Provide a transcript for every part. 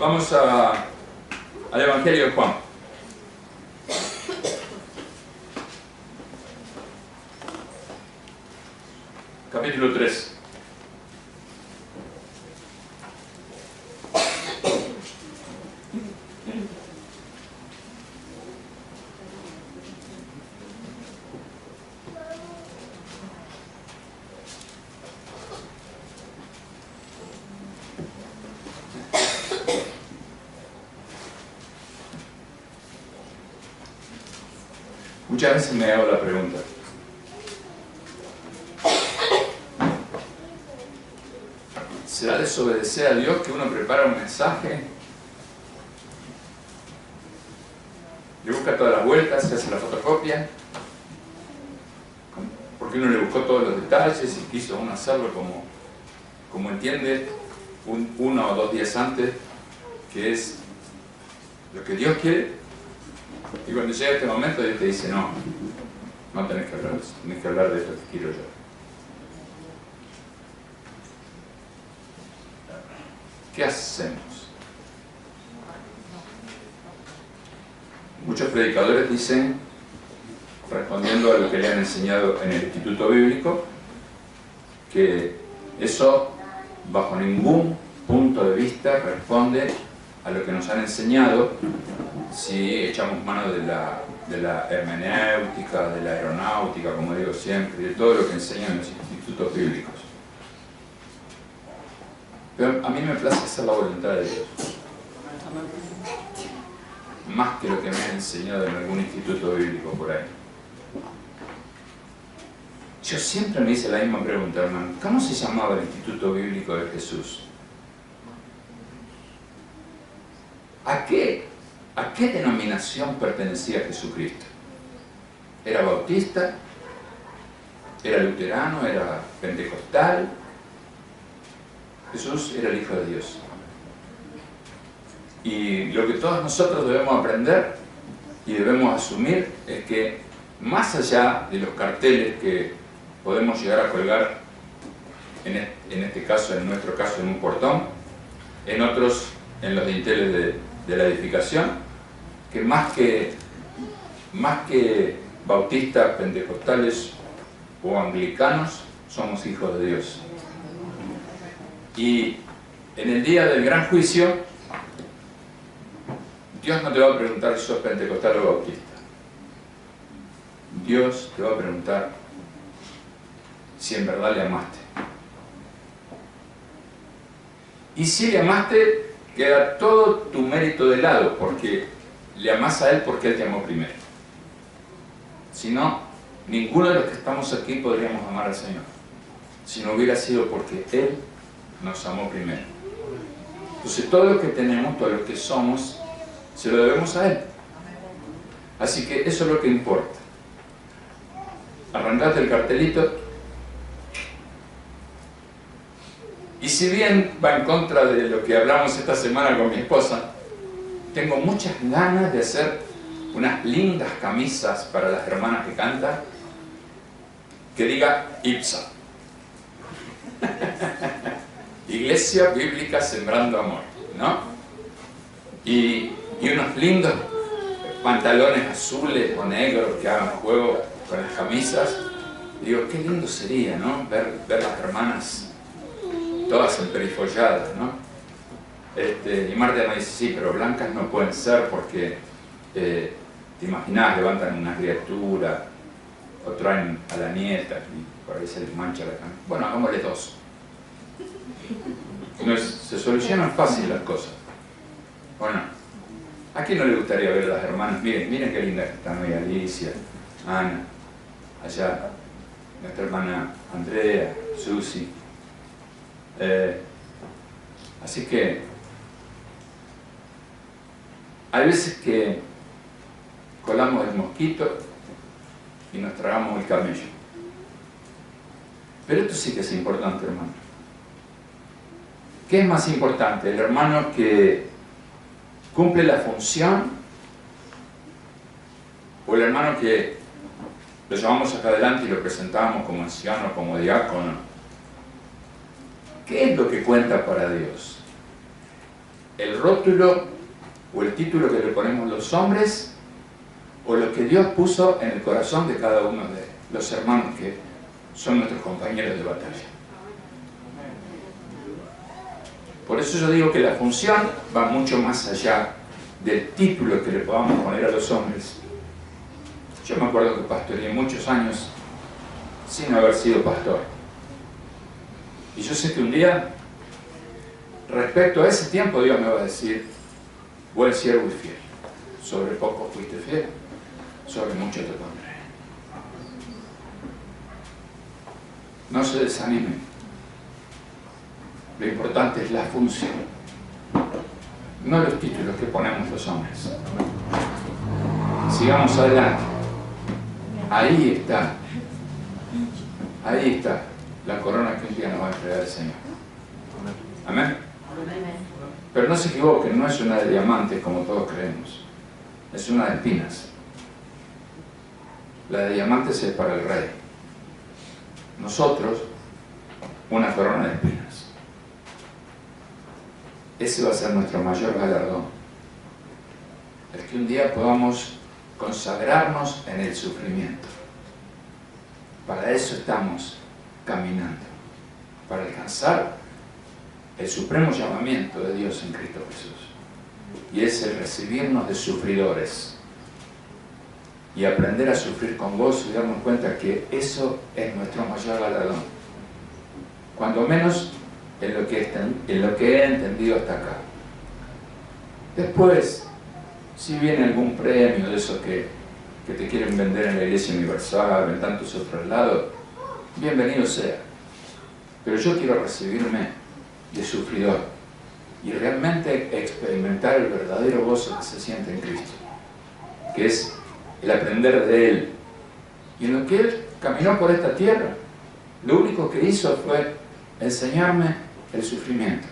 Vamos al Evangelio de Juan. Capítulo 3. Muchas veces me hago la pregunta: ¿será desobedecer a Dios que uno prepara un mensaje, le busca todas las vueltas, se hace la fotocopia, porque uno le buscó todos los detalles y quiso uno hacerlo como entiende uno o dos días antes, que es lo que Dios quiere? Y cuando llega este momento, Dios te dice: no, no tenés que hablar de eso, tenés que hablar de esto que quiero yo. ¿Qué hacemos? Muchos predicadores dicen, respondiendo a lo que le han enseñado en el Instituto Bíblico, que eso bajo ningún punto de vista responde a lo que nos han enseñado si echamos mano de la hermenéutica, de la aeronáutica, como digo siempre, de todo lo que enseñan los institutos bíblicos. Pero a mí me place hacer la voluntad de Dios, más que lo que me han enseñado en algún instituto bíblico por ahí. Yo siempre me hice la misma pregunta, hermano: ¿cómo se llamaba el Instituto Bíblico de Jesús? ¿A qué denominación pertenecía Jesucristo? ¿Era bautista? ¿Era luterano? ¿Era pentecostal? Jesús era el Hijo de Dios. Y lo que todos nosotros debemos aprender y debemos asumir es que, más allá de los carteles que podemos llegar a colgar, en este caso, en nuestro caso, en un portón, en otros en los dinteles de la edificación, que más que bautistas, pentecostales o anglicanos, somos hijos de Dios. Y en el día del gran juicio, Dios no te va a preguntar si sos pentecostal o bautista. Dios te va a preguntar si en verdad le amaste. Y si le amaste, queda todo tu mérito de lado, porque le amás a Él porque Él te amó primero. Si no, ninguno de los que estamos aquí podríamos amar al Señor, si no hubiera sido porque Él nos amó primero. Entonces todo lo que tenemos, todo lo que somos, se lo debemos a Él. Así que eso es lo que importa. Arrancate el cartelito. Y si bien va en contra de lo que hablamos esta semana con mi esposa, tengo muchas ganas de hacer unas lindas camisas para las hermanas que cantan, que diga IPSA. Iglesia Bíblica Sembrando Amor, ¿no? Y unos lindos pantalones azules o negros que hagan juego con las camisas. Y digo, qué lindo sería, ¿no? Ver las hermanas todas emperifolladas, ¿no? Y Marta me dice: sí, pero blancas no pueden ser porque, te imaginás, levantan una criatura o traen a la nieta y por ahí se les mancha la camisa. Bueno, hagámosle dos. Se solucionan fácil las cosas. Bueno, ¿a quién no le gustaría ver a las hermanas? Miren qué lindas que están hoy: Alicia, Ana, allá nuestra hermana Andrea, Susi. Así que hay veces que colamos el mosquito y nos tragamos el camello. Pero esto sí que es importante, hermano. ¿Qué es más importante? ¿El hermano que cumple la función o el hermano que lo llevamos acá adelante y lo presentamos como anciano, como diácono? ¿Qué es lo que cuenta para Dios? el rótulo o el título que le ponemos los hombres o lo que Dios puso en el corazón de cada uno de los hermanos que son nuestros compañeros de batalla. Por eso yo digo que la función va mucho más allá del título que le podamos poner a los hombres. Yo me acuerdo que pastoreé muchos años sin haber sido pastor. Y yo sé que un día, respecto a ese tiempo, Dios me va a decir: buen siervo y fiel, sobre poco fuiste fiel, sobre mucho te pondré. No se desanimen. Lo importante es la función, no los títulos que ponemos los hombres. Sigamos adelante. Ahí está la corona que un día nos va a entregar el Señor. Amén. Pero no se equivoquen, no es una de diamantes como todos creemos, es una de espinas. La de diamantes es para el rey. Nosotros, una corona de espinas. Ese va a ser nuestro mayor galardón. El que un día podamos consagrarnos en el sufrimiento. Para eso estamos caminando, para alcanzar el supremo llamamiento de Dios en Cristo Jesús. Y es el recibirnos de sufridores y aprender a sufrir con gozo y darnos cuenta que eso es nuestro mayor galardón. Cuando menos en lo que he entendido hasta acá. Después, si viene algún premio de esos que te quieren vender en la Iglesia Universal, en tantos otros lados, bienvenido sea. Pero yo quiero recibirme de sufridor y realmente experimentar el verdadero gozo que se siente en Cristo, que es el aprender de Él. Y en lo que Él caminó por esta tierra, lo único que hizo fue enseñarme el sufrimiento,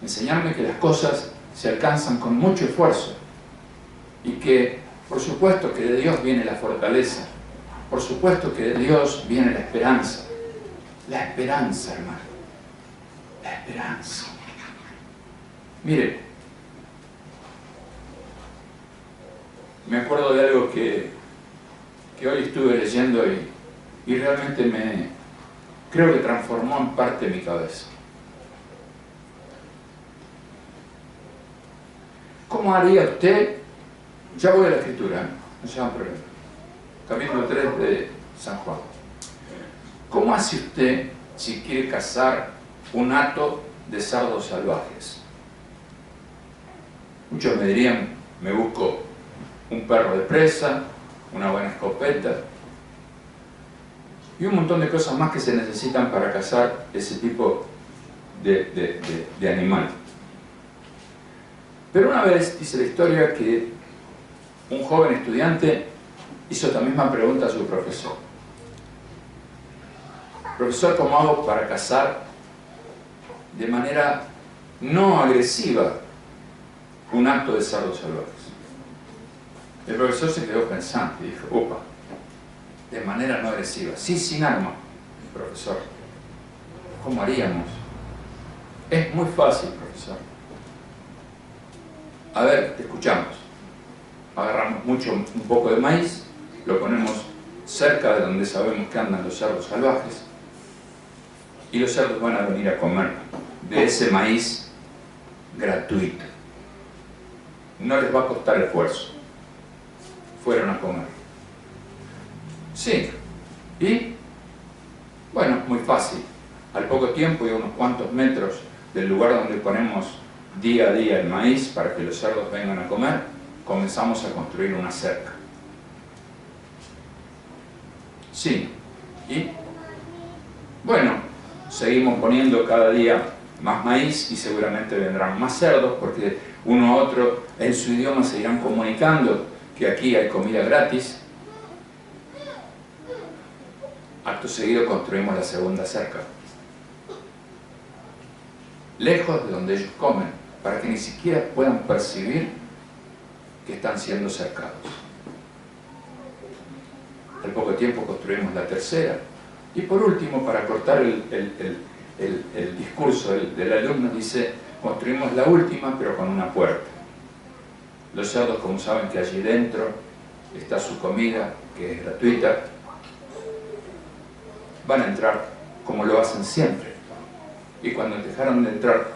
enseñarme que las cosas se alcanzan con mucho esfuerzo y que, por supuesto, que de Dios viene la fortaleza, por supuesto que de Dios viene la esperanza. La esperanza, hermano, la esperanza. Mire, me acuerdo de algo que hoy estuve leyendo y realmente creo que transformó en parte mi cabeza. ¿Cómo haría usted? Ya voy a la Escritura, no se hagan problema. Capítulo 3 de San Juan. ¿Cómo hace usted si quiere cazar un hato de cerdos salvajes? Muchos me dirían: me busco un perro de presa, una buena escopeta y un montón de cosas más que se necesitan para cazar ese tipo de animal. Pero una vez dice la historia que un joven estudiante hizo esta misma pregunta a su profesor: profesor, ¿cómo hago para cazar de manera no agresiva un acto de cerdos salvajes? El profesor se quedó pensante y dijo: opa, de manera no agresiva, sí, sin arma. Profesor, ¿cómo haríamos? Es muy fácil, profesor. A ver, te escuchamos. Agarramos un poco de maíz, lo ponemos cerca de donde sabemos que andan los cerdos salvajes y los cerdos van a venir a comer de ese maíz gratuito. No les va a costar esfuerzo. Fueron a comer. Sí. Y, bueno, muy fácil. Al poco tiempo y a unos cuantos metros del lugar donde ponemos día a día el maíz para que los cerdos vengan a comer, comenzamos a construir una cerca. Sí. Y, bueno, seguimos poniendo cada día más maíz y seguramente vendrán más cerdos porque uno a otro en su idioma se irán comunicando que aquí hay comida gratis. Acto seguido construimos la segunda cerca, lejos de donde ellos comen, para que ni siquiera puedan percibir que están siendo cercados. Al poco tiempo construimos la tercera. Y por último, para cortar el discurso del alumno, dice: construimos la última, pero con una puerta. Los cerdos, como saben que allí dentro está su comida, que es gratuita, van a entrar como lo hacen siempre. Y cuando dejaron de entrar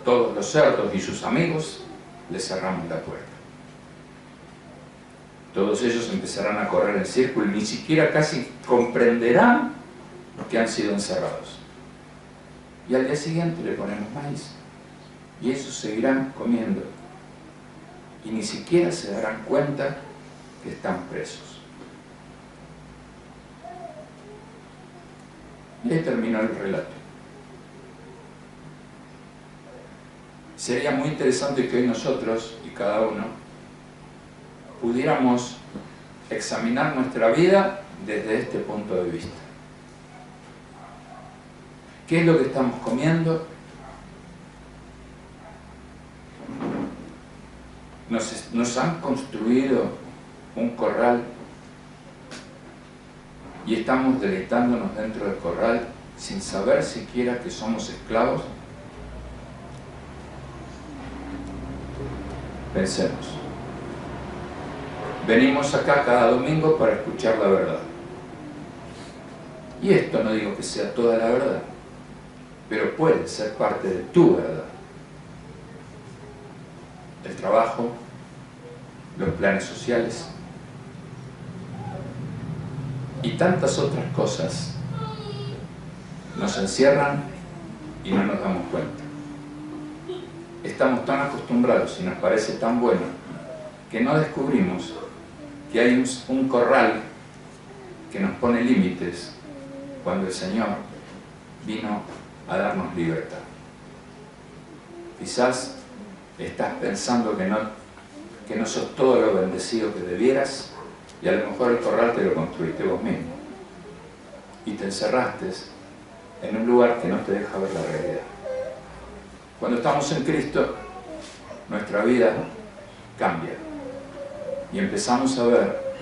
todos los cerdos y sus amigos, les cerramos la puerta. Todos ellos empezarán a correr en círculo y ni siquiera casi comprenderán que han sido encerrados. Y al día siguiente le ponemos maíz y ellos seguirán comiendo y ni siquiera se darán cuenta que están presos. Y ahí terminó el relato. Sería muy interesante que hoy nosotros y cada uno pudiéramos examinar nuestra vida desde este punto de vista. ¿Qué es lo que estamos comiendo? Nos han construido un corral y estamos deleitándonos dentro del corral sin saber siquiera que somos esclavos. Pensemos. Venimos acá cada domingo para escuchar la verdad. Y esto no digo que sea toda la verdad, pero puede ser parte de tu verdad. El trabajo, los planes sociales y tantas otras cosas nos encierran y no nos damos cuenta. Estamos tan acostumbrados y nos parece tan bueno que no descubrimos que hay un corral que nos pone límites cuando el Señor vino a darnos libertad. Quizás estás pensando que no sos todo lo bendecido que debieras y a lo mejor el corral te lo construiste vos mismo y te encerraste en un lugar que no te deja ver la realidad. Cuando estamos en Cristo, nuestra vida cambia y empezamos a ver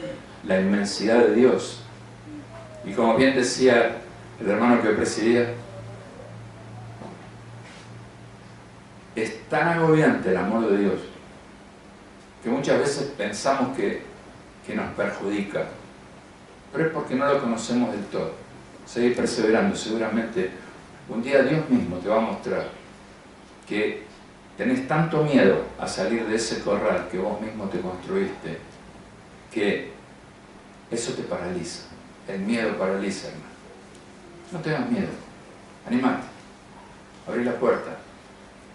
la inmensidad de Dios. Y como bien decía el hermano que presidía, es tan agobiante el amor de Dios que muchas veces pensamos que nos perjudica, pero es porque no lo conocemos del todo. Seguir perseverando, seguramente un día Dios mismo te va a mostrar que tenés tanto miedo a salir de ese corral que vos mismo te construiste, que eso te paraliza. El miedo paraliza, hermano. No tengas miedo, animate, abrí la puerta,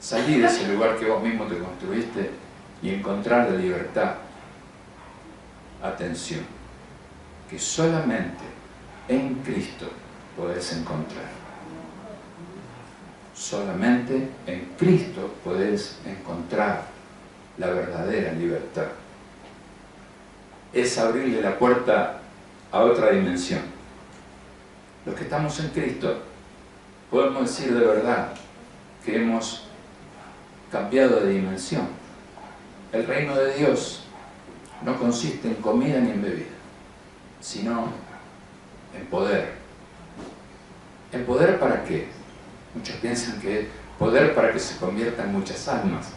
salí de ese lugar que vos mismo te construiste y encontrar la libertad. Atención, que solamente en Cristo podés encontrar. Solamente en Cristo podés encontrar la verdadera libertad. Es abrirle la puerta a otra dimensión. Los que estamos en Cristo podemos decir de verdad que hemos cambiado de dimensión. El reino de Dios no consiste en comida ni en bebida, sino en poder. ¿En poder para qué? Muchos piensan que poder para que se conviertan muchas almas,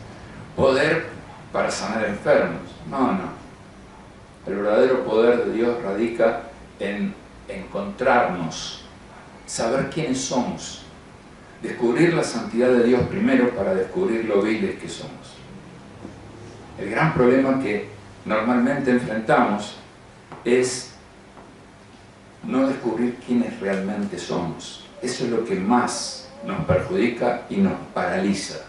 poder para sanar enfermos. No, no. El verdadero poder de Dios radica en encontrarnos, saber quiénes somos, descubrir la santidad de Dios primero para descubrir lo viles que somos. El gran problema que normalmente enfrentamos es no descubrir quiénes realmente somos. Eso es lo que más nos perjudica y nos paraliza.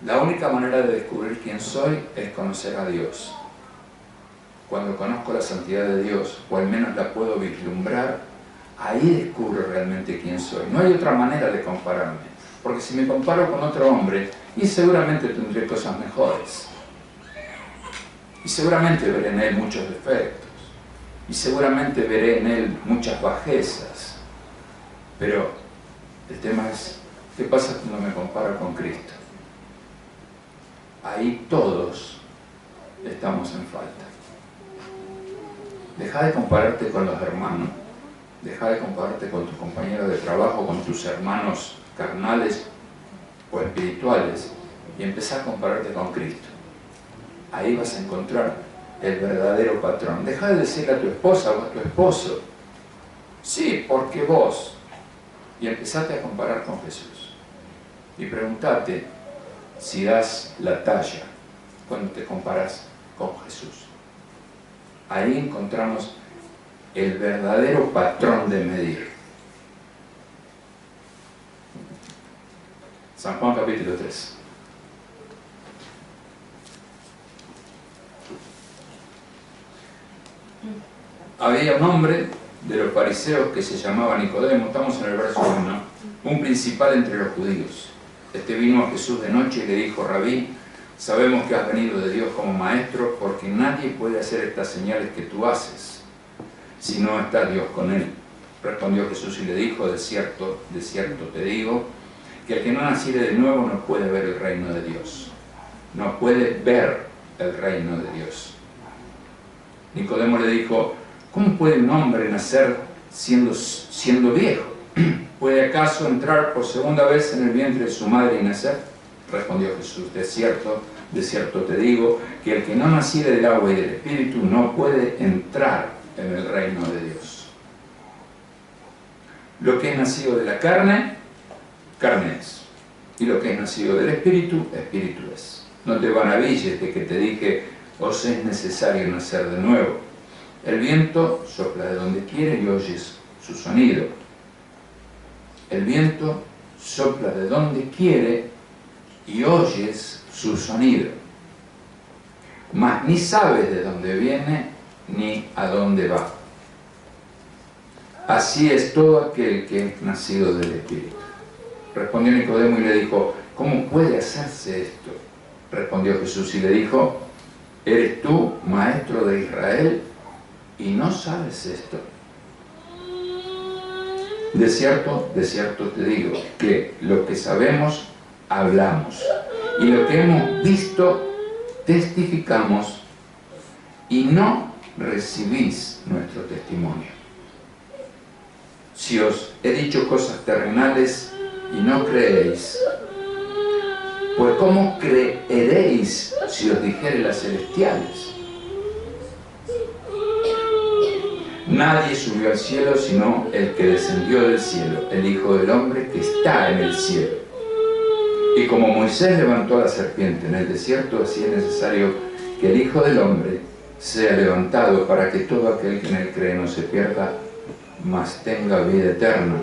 La única manera de descubrir quién soy es conocer a Dios. Cuando conozco la santidad de Dios, o al menos la puedo vislumbrar, ahí descubro realmente quién soy. No hay otra manera de compararme, porque si me comparo con otro hombre, y seguramente tendré cosas mejores, y seguramente veré en él muchos defectos, y seguramente veré en él muchas bajezas, pero el tema es, ¿qué pasa cuando me comparo con Cristo? Ahí todos estamos en falta. Deja de compararte con los hermanos, deja de compararte con tus compañeros de trabajo, con tus hermanos carnales, o espirituales y empezá a compararte con Cristo. Ahí vas a encontrar el verdadero patrón. Deja de decirle a tu esposa o a tu esposo, sí, porque vos, y empezate a comparar con Jesús. Y preguntate si das la talla cuando te comparas con Jesús. Ahí encontramos el verdadero patrón de medir. San Juan capítulo 3. Había un hombre de los fariseos que se llamaba Nicodemo, estamos en el verso 1, un principal entre los judíos. Este vino a Jesús de noche y le dijo: Rabí, sabemos que has venido de Dios como maestro, porque nadie puede hacer estas señales que tú haces si no está Dios con él. Respondió Jesús y le dijo: de cierto te digo, que el que no naciere de nuevo no puede ver el reino de Dios. No puede ver el reino de Dios. Nicodemo le dijo: ¿cómo puede un hombre nacer siendo viejo? ¿Puede acaso entrar por segunda vez en el vientre de su madre y nacer? Respondió Jesús: de cierto te digo, que el que no naciere del agua y del Espíritu no puede entrar en el reino de Dios. Lo que es nacido de la carne, carne es. Y lo que es nacido del Espíritu, Espíritu es. No te maravilles de que te dije: os es necesario nacer de nuevo. El viento sopla de donde quiere y oyes su sonido. El viento sopla de donde quiere y oyes su sonido. Mas ni sabes de dónde viene ni a dónde va. Así es todo aquel que es nacido del Espíritu. Respondió Nicodemo y le dijo: ¿cómo puede hacerse esto? Respondió Jesús y le dijo: ¿eres tú maestro de Israel y no sabes esto? De cierto te digo, que lo que sabemos, hablamos, y lo que hemos visto, testificamos, y no recibís nuestro testimonio. Si os he dicho cosas terrenales y no creéis, pues ¿cómo creeréis si os dijere las celestiales? Nadie subió al cielo sino el que descendió del cielo, el Hijo del Hombre que está en el cielo. Y como Moisés levantó a la serpiente en el desierto, así es necesario que el Hijo del Hombre sea levantado, para que todo aquel que en él cree no se pierda, mas tenga vida eterna.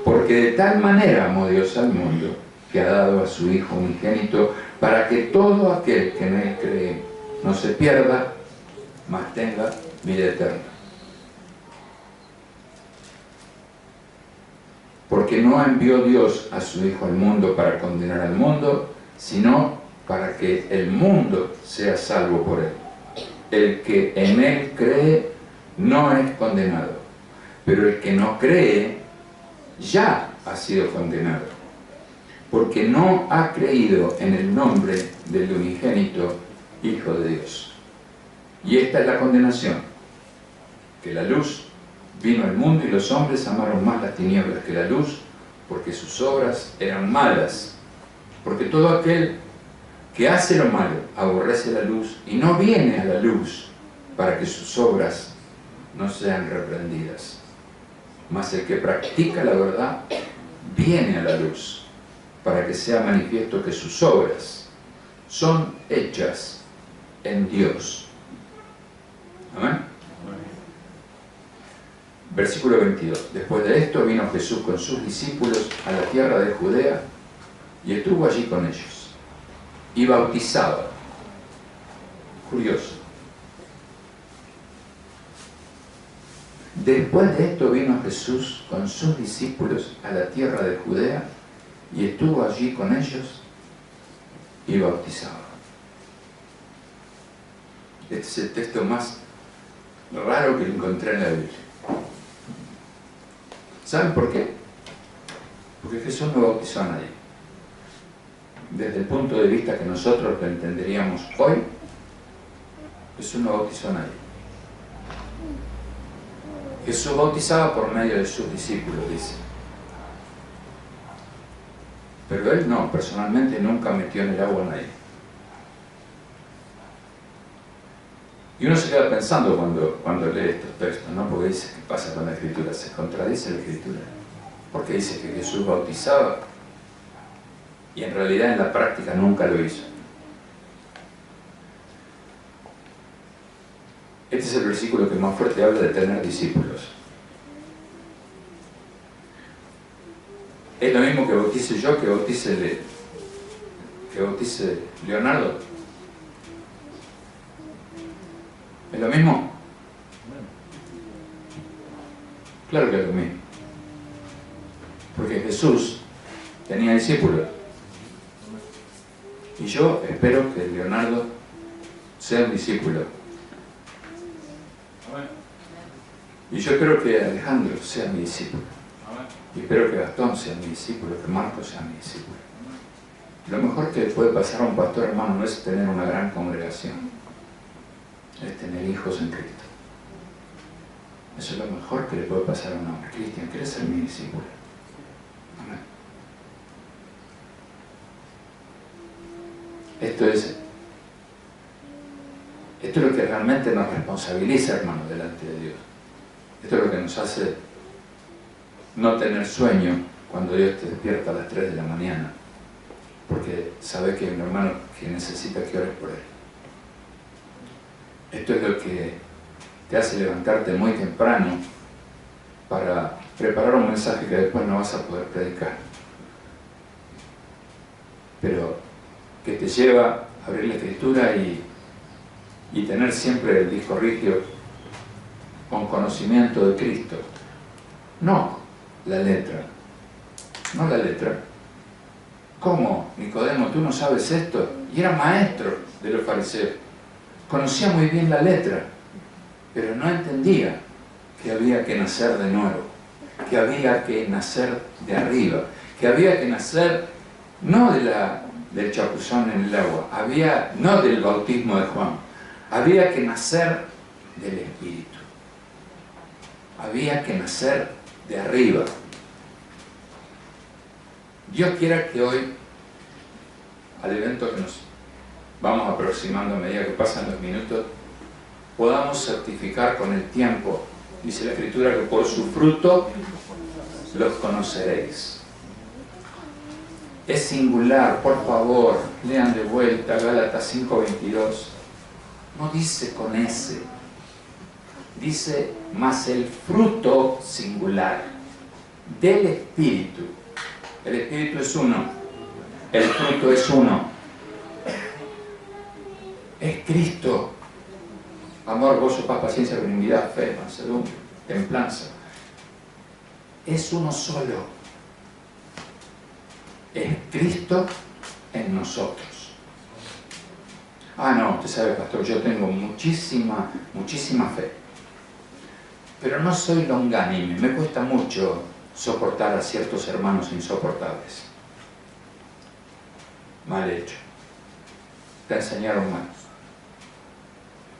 Porque de tal manera amó Dios al mundo, que ha dado a su Hijo unigénito, para que todo aquel que en él cree no se pierda, mas tenga vida eterna. Porque no envió Dios a su Hijo al mundo para condenar al mundo, sino para que el mundo sea salvo por él. El que en él cree no es condenado, pero el que no cree ya ha sido condenado, porque no ha creído en el nombre del unigénito Hijo de Dios. Y esta es la condenación, que la luz vino al mundo y los hombres amaron más las tinieblas que la luz, porque sus obras eran malas. Porque todo aquel que hace lo malo aborrece la luz y no viene a la luz, para que sus obras no sean reprendidas. Mas el que practica la verdad viene a la luz, para que sea manifiesto que sus obras son hechas en Dios. Amén. Versículo 22. Después de esto vino Jesús con sus discípulos a la tierra de Judea y estuvo allí con ellos. Y bautizaba. Curioso. Después de esto vino Jesús con sus discípulos a la tierra de Judea y estuvo allí con ellos y bautizaba. Este es el texto más raro que encontré en la Biblia. ¿Saben por qué? Porque Jesús no bautizó a nadie. Desde el punto de vista que nosotros lo entenderíamos hoy, Jesús no bautizó a nadie. Jesús bautizaba por medio de sus discípulos, dice. Pero él no, personalmente nunca metió en el agua a nadie. Y uno se queda pensando cuando lee estos textos, ¿no? Porque dice, ¿qué pasa con la Escritura? ¿Se contradice la Escritura? Porque dice que Jesús bautizaba y en realidad en la práctica nunca lo hizo. Este es el versículo que más fuerte habla de tener discípulos. Es lo mismo que bautice yo, que bautice Leonardo. ¿Es lo mismo? Claro que es lo mismo. Porque Jesús tenía discípulos. Y yo espero que Leonardo sea un discípulo. Y yo espero que Alejandro sea mi discípulo. Y espero que Gastón sea mi discípulo, que Marcos sea mi discípulo. Lo mejor que le puede pasar a un pastor, hermano, no es tener una gran congregación, es tener hijos en Cristo. Eso es lo mejor que le puede pasar a un hombre. Cristian, ¿quieres ser mi discípulo? Amén. Esto es lo que realmente nos responsabiliza, hermano, delante de Dios. Esto es lo que nos hace no tener sueño cuando Dios te despierta a las 3 de la mañana, porque sabe que hay un hermano que necesita que ores por él. Esto es lo que te hace levantarte muy temprano para preparar un mensaje que después no vas a poder predicar, pero que te lleva a abrir la Escritura y tener siempre el disco rígido con conocimiento de Cristo. No la letra. No la letra. ¿Cómo, Nicodemo, tú no sabes esto? Y era maestro de los fariseos. Conocía muy bien la letra, pero no entendía que había que nacer de nuevo, que había que nacer de arriba, que había que nacer no del chapuzón en el agua, no del bautismo de Juan, había que nacer del Espíritu. Había que nacer de arriba. Dios quiera que hoy, al evento que nos vamos aproximando a medida que pasan los minutos, podamos certificar con el tiempo, dice la Escritura, que por su fruto los conoceréis. Es singular, por favor, lean de vuelta Gálatas 5:22. No dice con S, dice más el fruto singular del Espíritu. El Espíritu es uno, el fruto es uno. Es Cristo. Amor, gozo, paz, paciencia, benignidad, fe, mansedumbre, templanza. Es uno solo. Es Cristo en nosotros. Ah, no, usted sabe, pastor, yo tengo muchísima fe. Pero no soy longánime, me cuesta mucho soportar a ciertos hermanos insoportables. Mal hecho. Te enseñaron mal.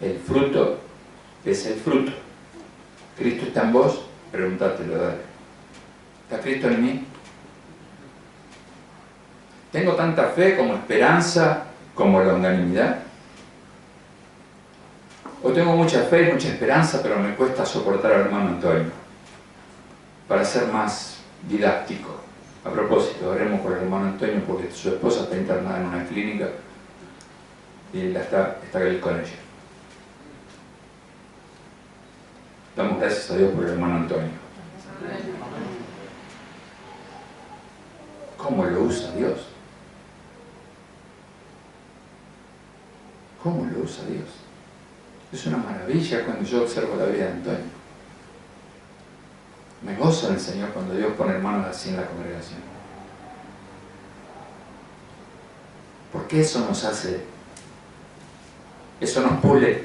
El fruto es el fruto. ¿Cristo está en vos? Pregúntatelo, dale. ¿Está Cristo en mí? ¿Tengo tanta fe como esperanza, como longanimidad? ¿O tengo mucha fe y mucha esperanza, pero me cuesta soportar al hermano Antonio? Para ser más didáctico. A propósito, oremos por el hermano Antonio porque su esposa está internada en una clínica y él está con ella. Damos gracias a Dios por el hermano Antonio. ¿Cómo lo usa Dios? ¿Cómo lo usa Dios? Es una maravilla cuando yo observo la vida de Antonio. Me gozo en el Señor cuando Dios pone hermanos así en la congregación. Porque eso nos hace, eso nos pule.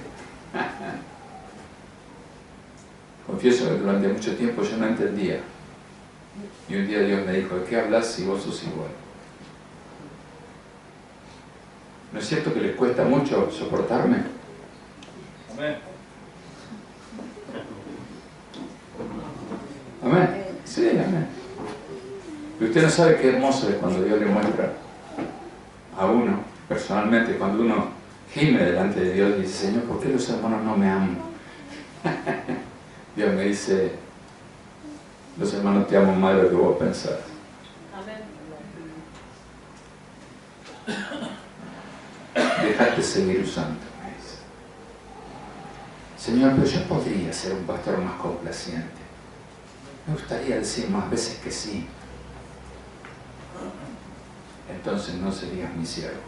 Confieso que durante mucho tiempo yo no entendía. Y un día Dios me dijo, ¿de qué hablas si vos sos igual? ¿No es cierto que les cuesta mucho soportarme? Amén. Amén. Sí, amén. Y usted no sabe qué hermoso es cuando Dios le muestra a uno, personalmente, cuando uno gime delante de Dios y dice, Señor, ¿por qué los hermanos no me aman? Dios me dice, los hermanos te aman más de lo que vos pensás. Dejate seguir usando, me dice. Señor, pero yo podría ser un pastor más complaciente. Me gustaría decir más veces que sí. Entonces no serías mi siervo.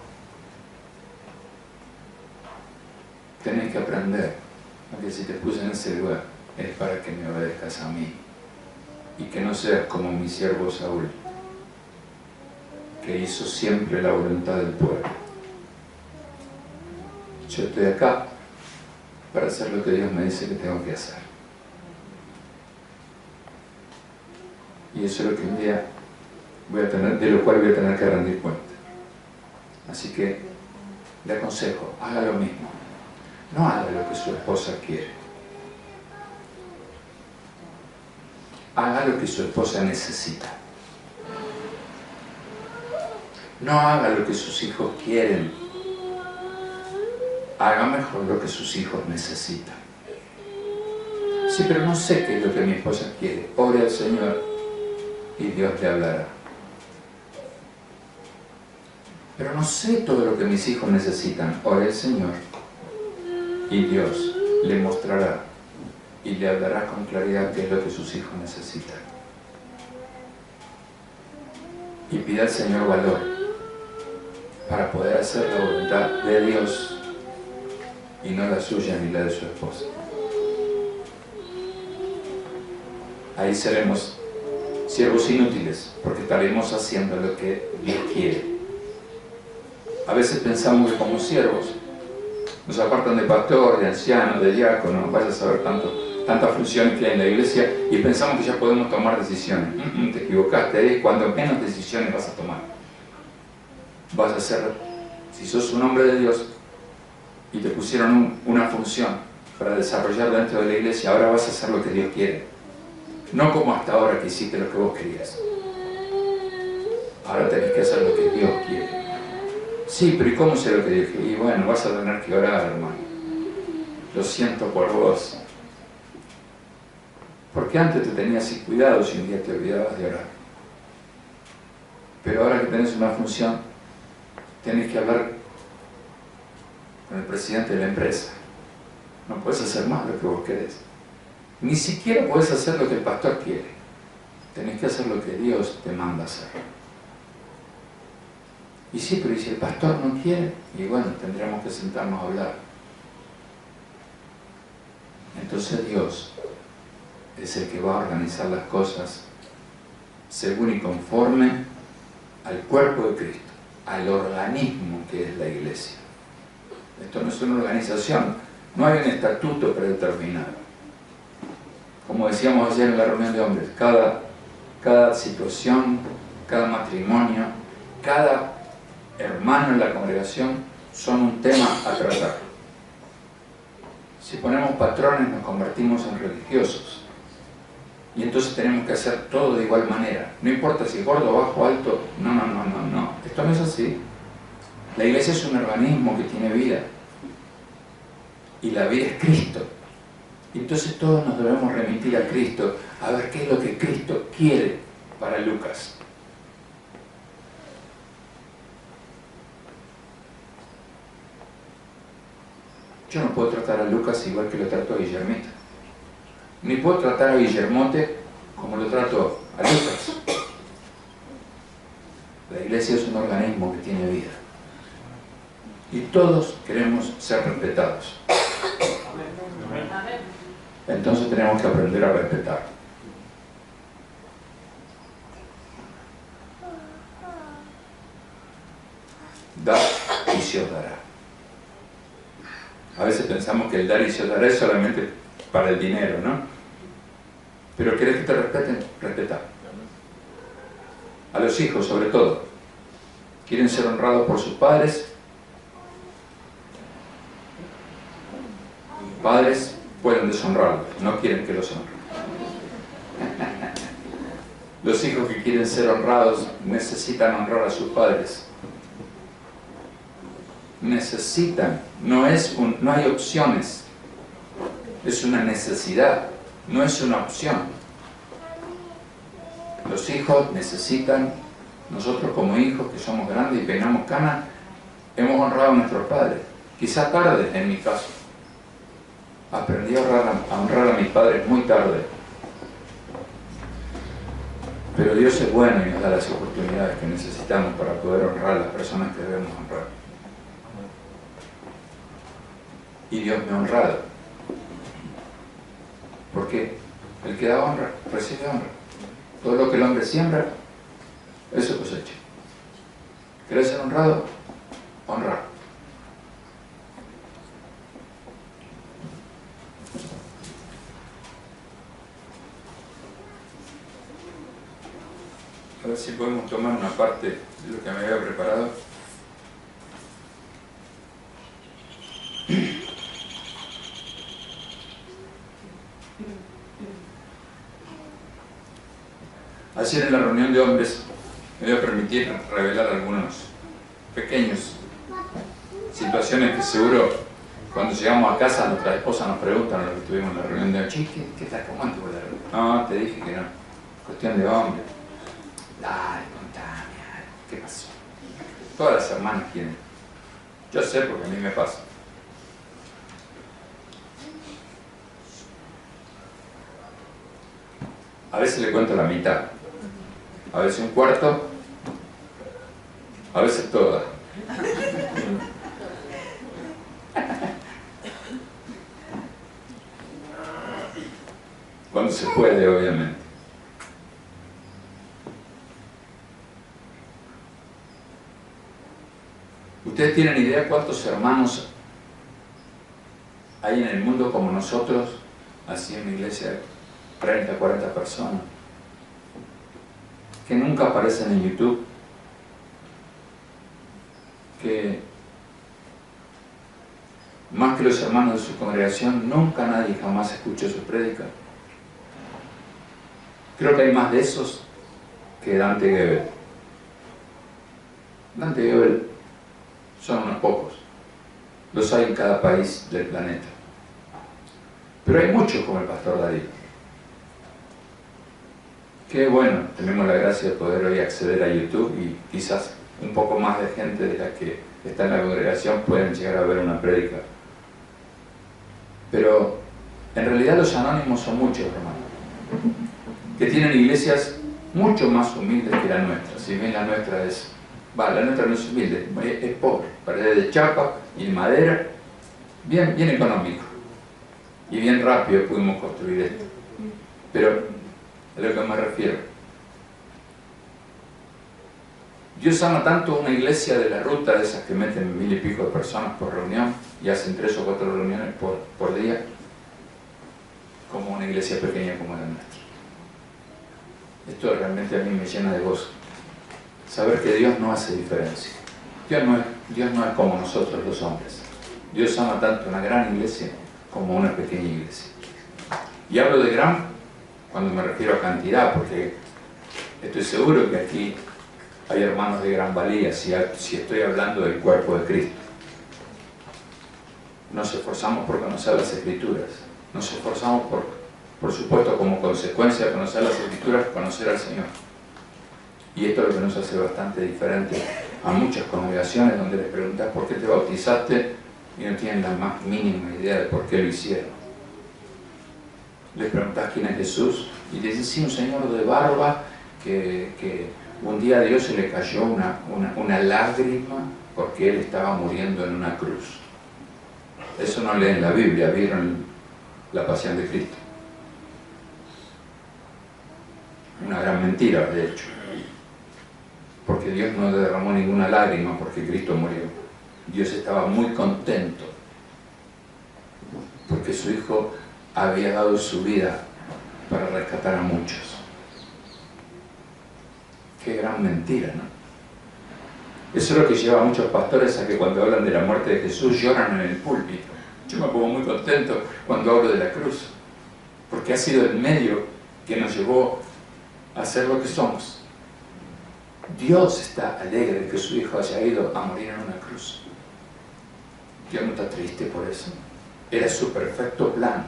Tenés que aprender a que si te puse en ese lugar es para que me obedezcas a mí y que no seas como mi siervo Saúl, que hizo siempre la voluntad del pueblo. Yo estoy acá para hacer lo que Dios me dice que tengo que hacer. Y eso es lo que un día voy a tener, de lo cual voy a tener que rendir cuenta. Así que le aconsejo, haga lo mismo. No haga lo que su esposa quiere. Haga lo que su esposa necesita. No haga lo que sus hijos quieren. Haga mejor lo que sus hijos necesitan. Sí, pero no sé qué es lo que mi esposa quiere. Ore al Señor y Dios le hablará. Pero no sé todo lo que mis hijos necesitan. Ore al Señor y Dios le mostrará y le hablará con claridad qué es lo que sus hijos necesitan. Y pida al Señor valor para poder hacer la voluntad de Dios y no la suya ni la de su esposa. Ahí seremos siervos inútiles porque estaremos haciendo lo que Dios quiere. A veces pensamos que como siervos nos apartan de pastor, de anciano, de diácono, vaya a saber tantas funciones que hay en la iglesia y pensamos que ya podemos tomar decisiones. Te equivocaste, ahí es cuando menos decisiones vas a tomar. Vas a ser, si sos un hombre de Dios y te pusieron una función para desarrollar dentro de la iglesia, ahora vas a hacer lo que Dios quiere. No como hasta ahora que hiciste lo que vos querías. Ahora tenés que hacer lo que Dios quiere. Sí, pero ¿y cómo sé lo que Dios quiere? Y bueno, vas a tener que orar, hermano. Lo siento por vos. Porque antes te tenías sin cuidado si un día te olvidabas de orar. Pero ahora que tenés una función, tenés que hablar con el presidente de la empresa. No puedes hacer más lo que vos querés. Ni siquiera puedes hacer lo que el pastor quiere. Tenés que hacer lo que Dios te manda hacer. Y sí, pero ¿y si el pastor no quiere? Y bueno, tendríamos que sentarnos a hablar. Entonces Dios es el que va a organizar las cosas según y conforme al cuerpo de Cristo, al organismo que es la iglesia. Esto no es una organización, no hay un estatuto predeterminado. Como decíamos ayer en la reunión de hombres, cada situación, cada matrimonio, cada hermano en la congregación son un tema a tratar. Si ponemos patrones nos convertimos en religiosos y entonces tenemos que hacer todo de igual manera. No importa si gordo, bajo, alto, no. Esto no es así. La iglesia es un organismo que tiene vida y la vida es Cristo. Y entonces todos nos debemos remitir a Cristo a ver qué es lo que Cristo quiere para Lucas. Yo no puedo tratar a Lucas igual que lo trato a Guillermita. Ni puedo tratar a Guillermote como lo trato a Lucas. La iglesia es un organismo que tiene vida. Y todos queremos ser respetados. Entonces tenemos que aprender a respetar. Da y se os dará. A veces pensamos que el dar y se os dará es solamente para el dinero, ¿no? Pero ¿querés que te respeten? Respeta. A los hijos, sobre todo. ¿Quieren ser honrados por sus padres? Padres pueden deshonrarlos, no quieren que los honren. Los hijos que quieren ser honrados necesitan honrar a sus padres. Necesitan, no hay opciones. Es una necesidad, no es una opción. Los hijos necesitan, nosotros como hijos que somos grandes y peinamos canas, hemos honrado a nuestros padres. Quizá tarde en mi caso. Aprendí a honrar a mis padres muy tarde. Pero Dios es bueno y nos da las oportunidades que necesitamos para poder honrar a las personas que debemos honrar. Y Dios me ha honrado. Porque el que da honra, recibe honra. Todo lo que el hombre siembra, eso cosecha. ¿Querés ser honrado? Honra. A ver si podemos tomar una parte de lo que me había preparado. Ayer en la reunión de hombres me voy a permitir revelar algunos pequeños situaciones que seguro cuando llegamos a casa nuestra esposa nos preguntan a lo que tuvimos en la reunión de hoy, ¿qué tal? ¿Cómo anduvo la reunión? No, te dije que no, cuestión de hombre. Dale, contame, ¿qué pasó? Todas las hermanas quieren. Yo sé porque a mí me pasa. A veces le cuento la mitad, a veces un cuarto, a veces toda. Cuando se puede, obviamente. ¿Ustedes tienen idea cuántos hermanos hay en el mundo como nosotros, así en mi iglesia, 30, 40 personas, que nunca aparecen en YouTube, que más que los hermanos de su congregación, nunca nadie jamás escuchó su prédica? Creo que hay más de esos que Dante Gebel. Dante Gebel son unos pocos. Los hay en cada país del planeta. Pero hay muchos como el pastor Darío. Qué bueno, tenemos la gracia de poder hoy acceder a YouTube y quizás un poco más de gente de la que está en la congregación pueden llegar a ver una prédica. Pero en realidad los anónimos son muchos, hermanos, que tienen iglesias mucho más humildes que la nuestra. Si bien la nuestra la nuestra no es humilde, es pobre, paredes de chapa y madera, bien económico y bien rápido pudimos construir esto. Pero a lo que me refiero, Dios ama tanto una iglesia de la ruta, de esas que meten 1000 y pico de personas por reunión y hacen 3 o 4 reuniones por día, como una iglesia pequeña como la nuestra. Esto realmente a mí me llena de gozo. Saber que Dios no hace diferencia. Dios no es como nosotros los hombres. Dios ama tanto una gran iglesia como una pequeña iglesia. Y hablo de gran cuando me refiero a cantidad, porque estoy seguro que aquí hay hermanos de gran valía si estoy hablando del cuerpo de Cristo. Nos esforzamos por conocer las Escrituras. Nos esforzamos por supuesto, como consecuencia de conocer las Escrituras, conocer al Señor. Y esto es lo que nos hace bastante diferente a muchas congregaciones donde les preguntas por qué te bautizaste y no tienen la más mínima idea de por qué lo hicieron. Les preguntas quién es Jesús y te dicen, sí, un señor de barba que un día a Dios se le cayó una lágrima porque él estaba muriendo en una cruz. Eso no leen la Biblia, vieron la pasión de Cristo. Una gran mentira, de hecho. Porque Dios no derramó ninguna lágrima porque Cristo murió. Dios estaba muy contento porque su Hijo había dado su vida para rescatar a muchos. Qué gran mentira, ¿no? Eso es lo que lleva a muchos pastores a que cuando hablan de la muerte de Jesús lloran en el púlpito. Yo me pongo muy contento cuando hablo de la cruz, porque ha sido el medio que nos llevó a ser lo que somos. Dios está alegre de que su Hijo haya ido a morir en una cruz. Dios no está triste por eso. Era su perfecto plan.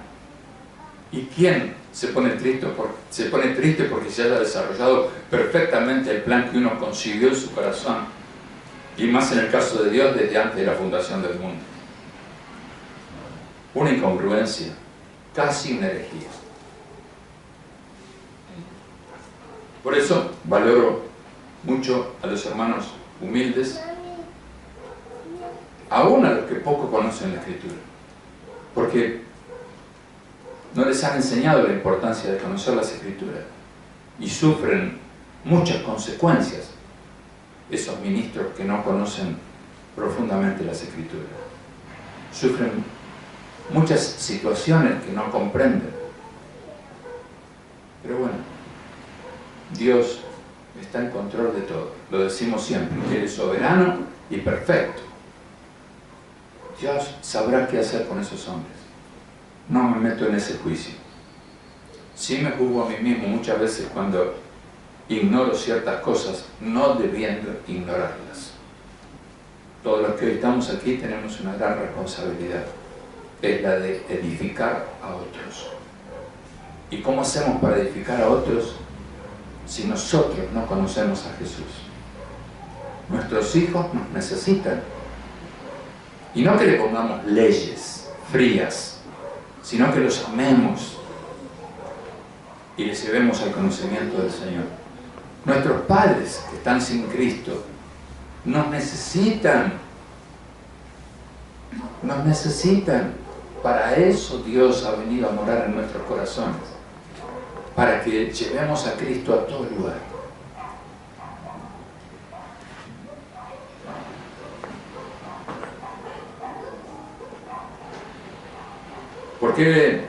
¿Y quién se pone triste porque se haya desarrollado perfectamente el plan que uno concibió en su corazón? Y más en el caso de Dios desde antes de la fundación del mundo. Una incongruencia, casi una herejía. Por eso valoro mucho a los hermanos humildes, aún a los que poco conocen la Escritura, porque no les han enseñado la importancia de conocer las Escrituras y sufren muchas consecuencias esos ministros que no conocen profundamente las Escrituras. Sufren muchas situaciones que no comprenden. Pero bueno, Dios está en control de todo. Lo decimos siempre, Él es soberano y perfecto. Dios sabrá qué hacer con esos hombres. No me meto en ese juicio. Sí me juzgo a mí mismo muchas veces cuando ignoro ciertas cosas, no debiendo ignorarlas. Todos los que hoy estamos aquí tenemos una gran responsabilidad. Es la de edificar a otros. ¿Y cómo hacemos para edificar a otros si nosotros no conocemos a Jesús? Nuestros hijos nos necesitan. Y no que le pongamos leyes frías, sino que los amemos y les llevemos al conocimiento del Señor. Nuestros padres que están sin Cristo nos necesitan. Nos necesitan. Para eso Dios ha venido a morar en nuestros corazones, para que llevemos a Cristo a todo lugar. ¿Por qué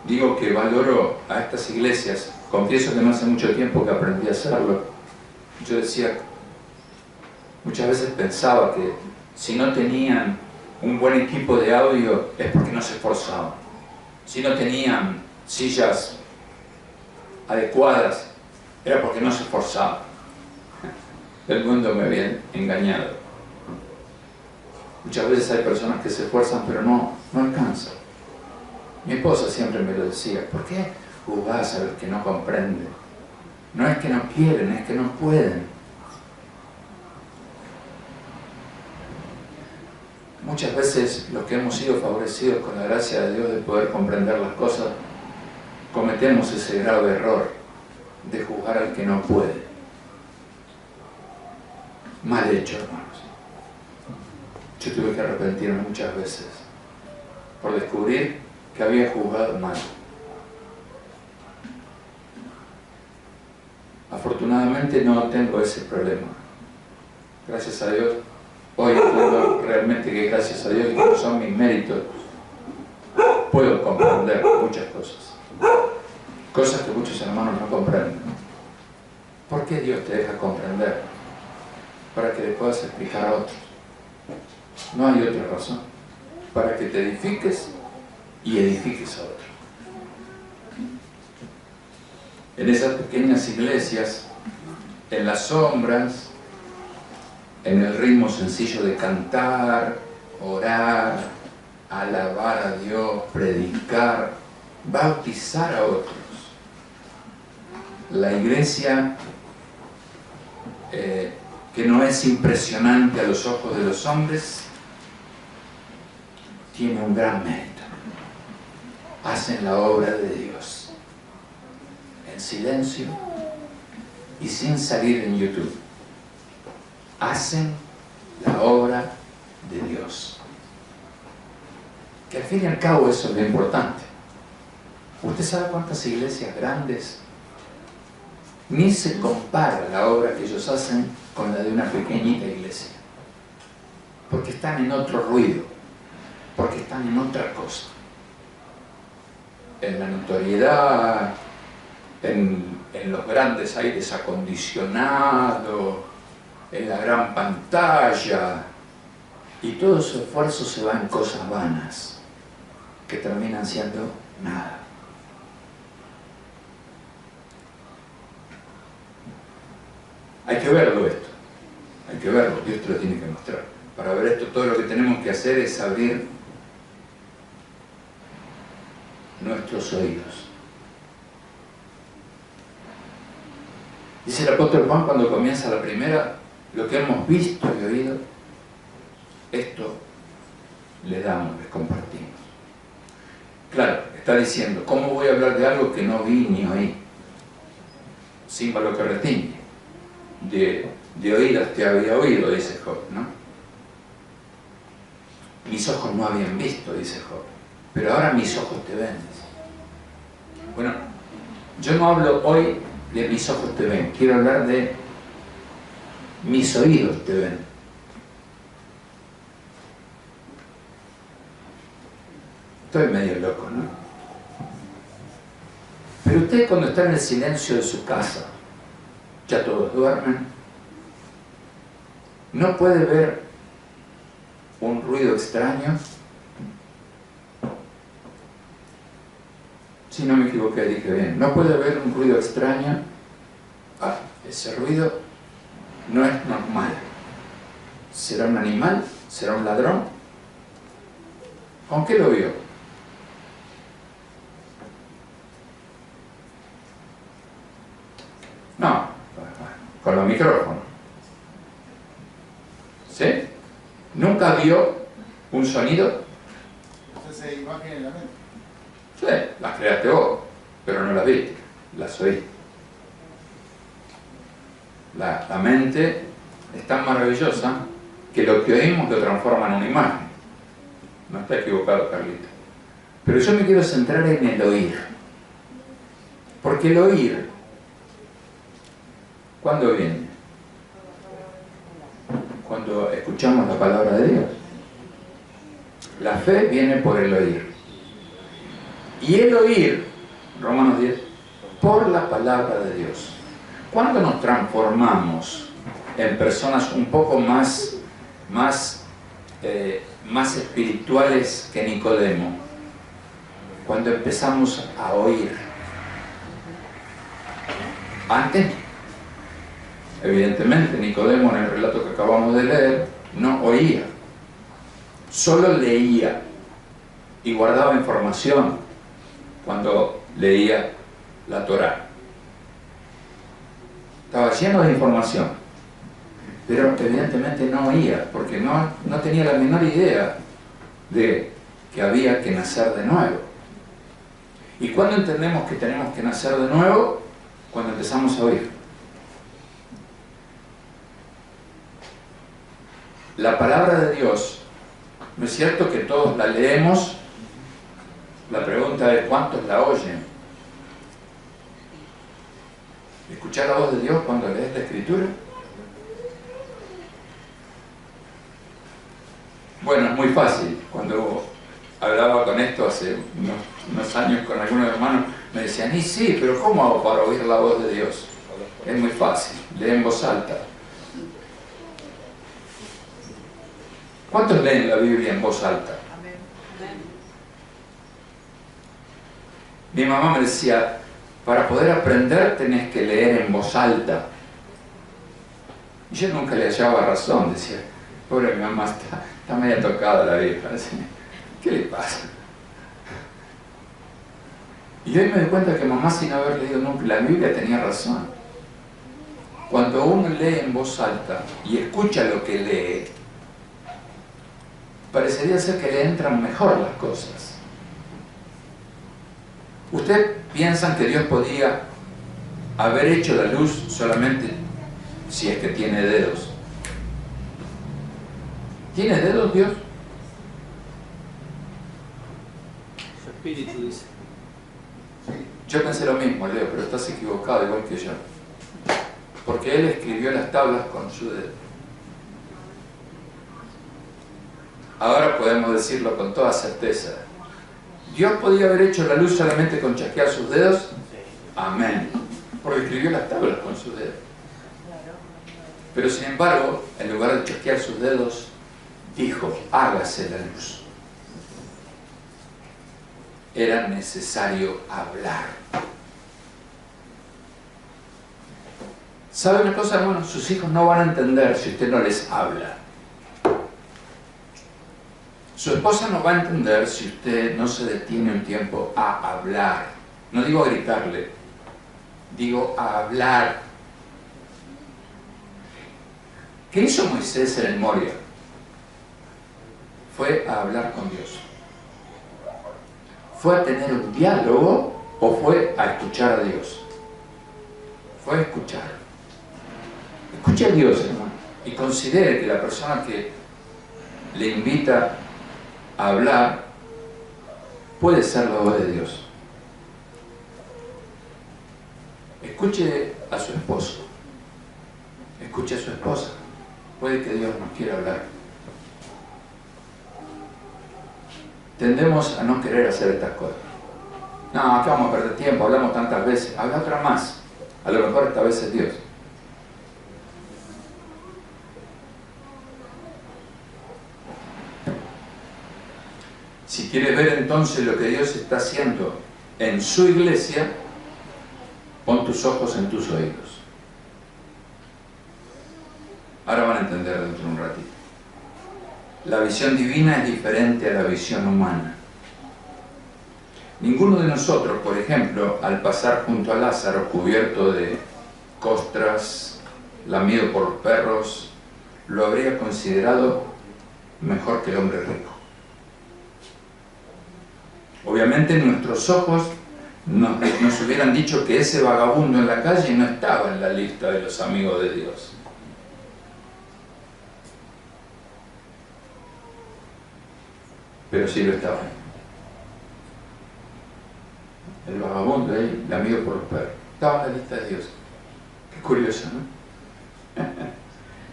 digo que valoro a estas iglesias? Confieso que no hace mucho tiempo que aprendí a hacerlo. Yo decía, muchas veces pensaba que si no tenían un buen equipo de audio es porque no se esforzaban. Si no tenían sillas adecuadas era porque no se esforzaban. El mundo me había engañado. Muchas veces hay personas que se esfuerzan pero no alcanzan. Mi esposa siempre me lo decía, ¿por qué juzgás a los que no comprenden? No es que no quieren, es que no pueden. Muchas veces los que hemos sido favorecidos con la gracia de Dios de poder comprender las cosas, cometemos ese grave error de juzgar al que no puede. Mal hecho, hermanos. Yo tuve que arrepentirme muchas veces por descubrir que había juzgado mal. Afortunadamente no tengo ese problema. Gracias a Dios. Hoy entiendo realmente que gracias a Dios y que no son mis méritos, puedo comprender muchas cosas. Cosas que muchos hermanos no comprenden. ¿Por qué Dios te deja comprender? Para que le puedas explicar a otros. No hay otra razón. Para que te edifiques y edifiques a otros. En esas pequeñas iglesias, en las sombras, en el ritmo sencillo de cantar, orar, alabar a Dios, predicar, bautizar a otros. La iglesia que no es impresionante a los ojos de los hombres, tiene un gran mérito. Hacen la obra de Dios en silencio y sin salir en YouTube. Hacen la obra de Dios. Que al fin y al cabo eso es lo importante. ¿Usted sabe cuántas iglesias grandes? Ni se compara la obra que ellos hacen con la de una pequeñita iglesia. Porque están en otro ruido. Porque están en otra cosa. En la notoriedad, en los grandes aires acondicionados, en la gran pantalla, y todo su esfuerzo se va en cosas vanas que terminan siendo nada. Hay que verlo esto. Hay que verlo. Dios te lo tiene que mostrar. Para ver esto, todo lo que tenemos que hacer es abrir nuestros oídos. Dice el apóstol Juan cuando comienza la primera, lo que hemos visto y oído, esto le damos, les compartimos. Claro, está diciendo, ¿cómo voy a hablar de algo que no vi ni oí? Símbolo que retiñe. De oídas te había oído, dice Job, ¿no? Mis ojos no habían visto, dice Job, pero ahora mis ojos te ven. Bueno, yo no hablo hoy de mis ojos te ven, quiero hablar de mis oídos te ven. Estoy medio loco, ¿no? Pero usted cuando está en el silencio de su casa, ya todos duermen, ¿no puede ver un ruido extraño? Si no me equivoqué, dije bien. ¿No puede ver un ruido extraño? Ah, ese ruido no es normal. ¿Será un animal? ¿Será un ladrón? ¿Con qué lo vio? No, con los micrófonos. ¿Sí? ¿Nunca vio un sonido? Entonces, imagen en la mente. Sí, las creaste vos, pero no las viste, las oíste. La mente es tan maravillosa que lo que oímos lo transforma en una imagen. No está equivocado, Carlito. Pero yo me quiero centrar en el oír. Porque el oír, ¿cuándo viene? Cuando escuchamos la palabra de Dios. La fe viene por el oír. Y el oír, Romanos 10, por la palabra de Dios. ¿Cuándo nos transformamos en personas un poco más espirituales que Nicodemo? Cuando empezamos a oír. Antes, evidentemente, Nicodemo en el relato que acabamos de leer, no oía. Solo leía y guardaba información cuando leía la Torá. Estaba lleno de información, pero evidentemente no oía, porque no tenía la menor idea de que había que nacer de nuevo. ¿Y cuándo entendemos que tenemos que nacer de nuevo? Cuando empezamos a oír. La palabra de Dios, ¿no es cierto que todos la leemos? La pregunta es, ¿cuántos la oyen? ¿Escuchar la voz de Dios cuando lees la Escritura? Bueno, es muy fácil. Cuando hablaba con esto hace unos años con algunos hermanos, me decían, y sí, pero ¿cómo hago para oír la voz de Dios? Es muy fácil, lee en voz alta. ¿Cuántos leen la Biblia en voz alta? Mi mamá me decía, para poder aprender tenés que leer en voz alta. Y yo nunca le hallaba razón, decía, pobre mi mamá, está media tocada la vieja. ¿Qué le pasa? Y hoy me doy cuenta que mamá, sin haber leído nunca la Biblia, tenía razón. Cuando uno lee en voz alta y escucha lo que lee, parecería ser que le entran mejor las cosas. ¿Ustedes piensan que Dios podía haber hecho la luz solamente si es que tiene dedos? ¿Tiene dedos Dios? Su espíritu dice. Yo pensé lo mismo, Leo, pero estás equivocado igual que yo. Porque Él escribió las tablas con su dedo. Ahora podemos decirlo con toda certeza. ¿Dios podía haber hecho la luz solamente con chasquear sus dedos? Amén. Porque escribió las tablas con su dedo. Pero sin embargo, en lugar de chasquear sus dedos, dijo, hágase la luz. Era necesario hablar. ¿Sabe una cosa, hermano? Sus hijos no van a entender si usted no les habla. Su esposa no va a entender si usted no se detiene un tiempo a hablar. No digo a gritarle, digo a hablar. ¿Qué hizo Moisés en el Moria? Fue a hablar con Dios. ¿Fue a tener un diálogo o fue a escuchar a Dios? Fue a escuchar. Escuche a Dios, hermano, y considere que la persona que le invita a hablar puede ser la voz de Dios. Escuche a su esposo, escuche a su esposa. Puede que Dios nos quiera hablar. Tendemos a no querer hacer estas cosas. No, acá vamos a perder tiempo, hablamos tantas veces. Habla otra más. A lo mejor esta vez es Dios. Si quieres ver entonces lo que Dios está haciendo en su iglesia, pon tus ojos en tus oídos. Ahora van a entender dentro de un ratito. La visión divina es diferente a la visión humana. Ninguno de nosotros, por ejemplo, al pasar junto a Lázaro cubierto de costras, lamido por los perros, lo habría considerado mejor que el hombre rico. Obviamente nuestros ojos nos hubieran dicho que ese vagabundo en la calle no estaba en la lista de los amigos de Dios. Pero sí lo estaba. El vagabundo ahí, lamido por los perros, estaba en la lista de Dios. Qué curioso, ¿no?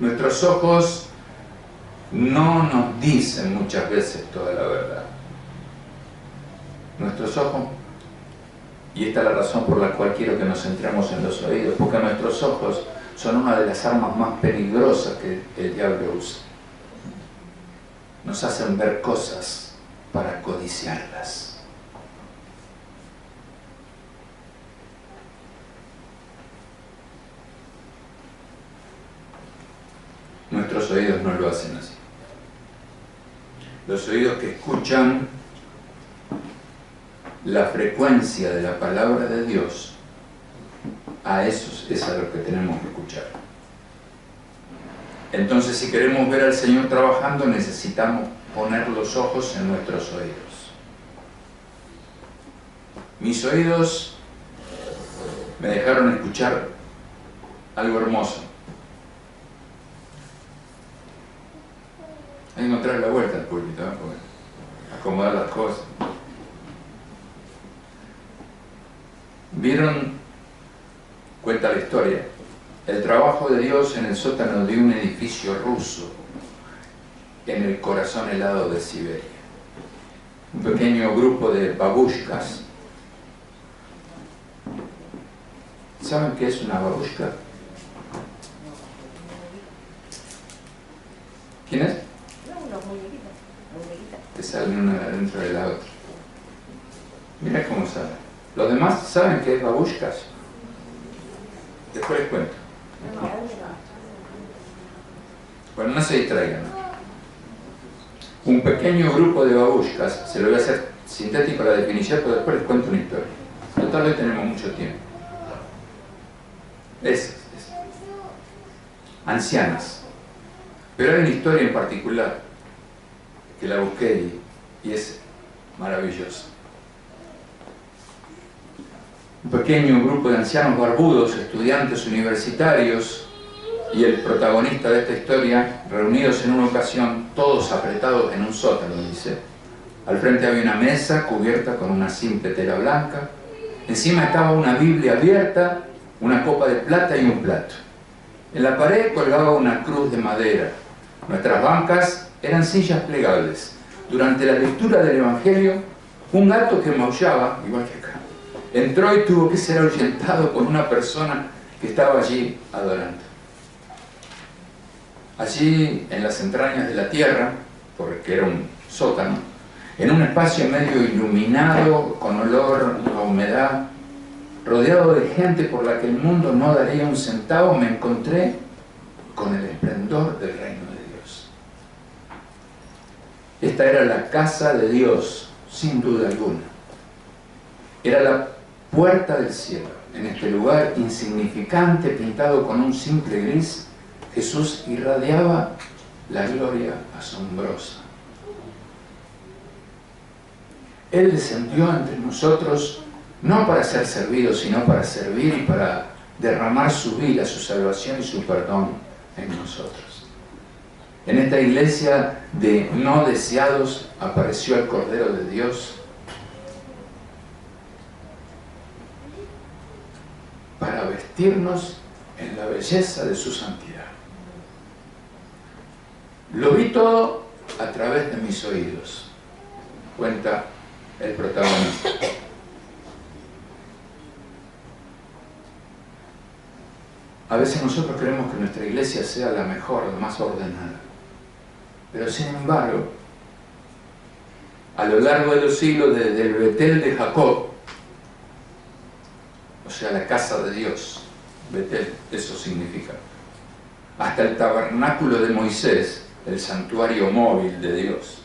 Nuestros ojos no nos dicen muchas veces toda la verdad. Nuestros ojos, y esta es la razón por la cual quiero que nos centremos en los oídos, porque nuestros ojos son una de las armas más peligrosas que el diablo usa. Nos hacen ver cosas para codiciarlas. Nuestros oídos no lo hacen así. Los oídos que escuchan la frecuencia de la palabra de Dios, a esos es a lo que tenemos que escuchar. Entonces, si queremos ver al Señor trabajando, necesitamos poner los ojos en nuestros oídos. Mis oídos me dejaron escuchar algo hermoso. Hay que encontrar la vuelta al púlpito, ¿eh? Porque acomodar las cosas. ¿Vieron? Cuenta la historia. El trabajo de Dios en el sótano de un edificio ruso en el corazón helado de Siberia. Un pequeño grupo de babushkas. ¿Saben qué es una babushka? ¿Quién es? Unos muñequitos. Que salen una dentro de la otra. Mira cómo salen. ¿Los demás saben qué es babushkas? Después les cuento. Bueno, no se distraigan. Un pequeño grupo de babushkas, se lo voy a hacer sintético la definición, pero después les cuento una historia. Total, hoy tenemos mucho tiempo. Ancianas. Pero hay una historia en particular que la busqué y es maravillosa. Un pequeño grupo de ancianos barbudos, estudiantes universitarios, y el protagonista de esta historia, reunidos en una ocasión, todos apretados en un sótano, dice. Al frente había una mesa cubierta con una simple tela blanca. Encima estaba una Biblia abierta, una copa de plata y un plato. En la pared colgaba una cruz de madera. Nuestras bancas eran sillas plegables. Durante la lectura del Evangelio, un gato que maullaba, igual que acá, entró y tuvo que ser ahuyentado por una persona que estaba allí adorando. Allí, en las entrañas de la tierra, porque era un sótano, en un espacio medio iluminado, con olor a humedad, rodeado de gente por la que el mundo no daría un centavo, me encontré con el esplendor del reino de Dios. Esta era la casa de Dios, sin duda alguna. Era la puerta del cielo. En este lugar insignificante, pintado con un simple gris, Jesús irradiaba la gloria asombrosa. Él descendió entre nosotros no para ser servido, sino para servir y para derramar su vida, su salvación y su perdón en nosotros. En esta iglesia de no deseados apareció el Cordero de Dios para vestirnos en la belleza de su santidad. Lo vi todo a través de mis oídos, cuenta el protagonista. A veces nosotros queremos que nuestra iglesia sea la mejor, la más ordenada. Pero sin embargo, a lo largo de los siglos, desde el Betel de Jacob, o sea, la casa de Dios, Betel, eso significa, hasta el tabernáculo de Moisés, el santuario móvil de Dios,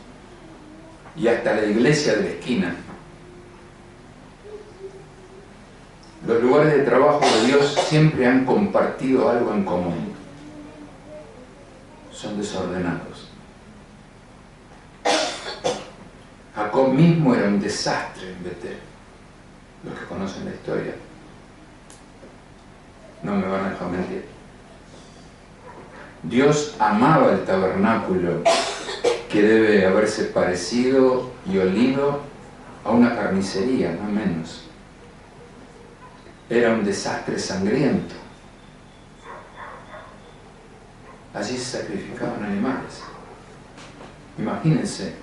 y hasta la iglesia de la esquina, los lugares de trabajo de Dios siempre han compartido algo en común. Son desordenados. Jacob mismo era un desastre en Betel. Los que conocen la historia no me van a dejar mentir. Dios amaba el tabernáculo, que debe haberse parecido y olido a una carnicería, no menos. Era un desastre sangriento. Allí se sacrificaban animales. Imagínense,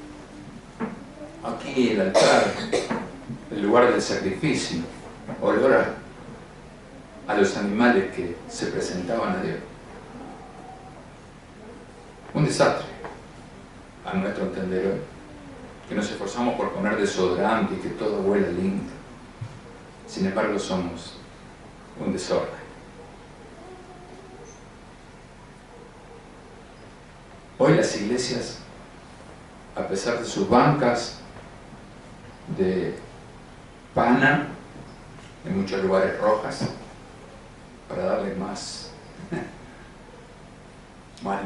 aquí el altar, el lugar del sacrificio, olor a los animales que se presentaban a Dios. Un desastre, a nuestro entender hoy, que nos esforzamos por poner desodorante y que todo huela lindo. Sin embargo, somos un desorden. Hoy las iglesias, a pesar de sus bancas de pana, en muchos lugares rojas, para darle más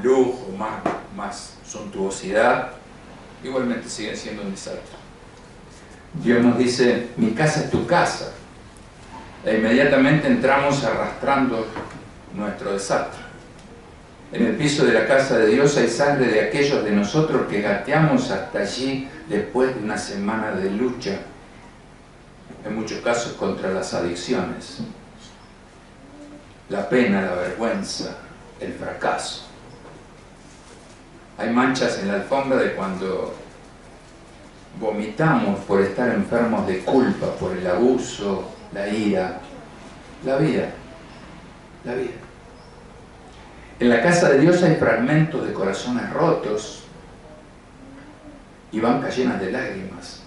lujo, más suntuosidad, igualmente siguen siendo un desastre. Dios nos dice, mi casa es tu casa, e inmediatamente entramos arrastrando nuestro desastre. En el piso de la casa de Dios hay sangre de aquellos de nosotros que gateamos hasta allí después de una semana de lucha, en muchos casos contra las adicciones, la pena, la vergüenza, el fracaso. Hay manchas en la alfombra de cuando vomitamos por estar enfermos de culpa, por el abuso, la ira, la vida. En la casa de Dios hay fragmentos de corazones rotos y bancas llenas de lágrimas.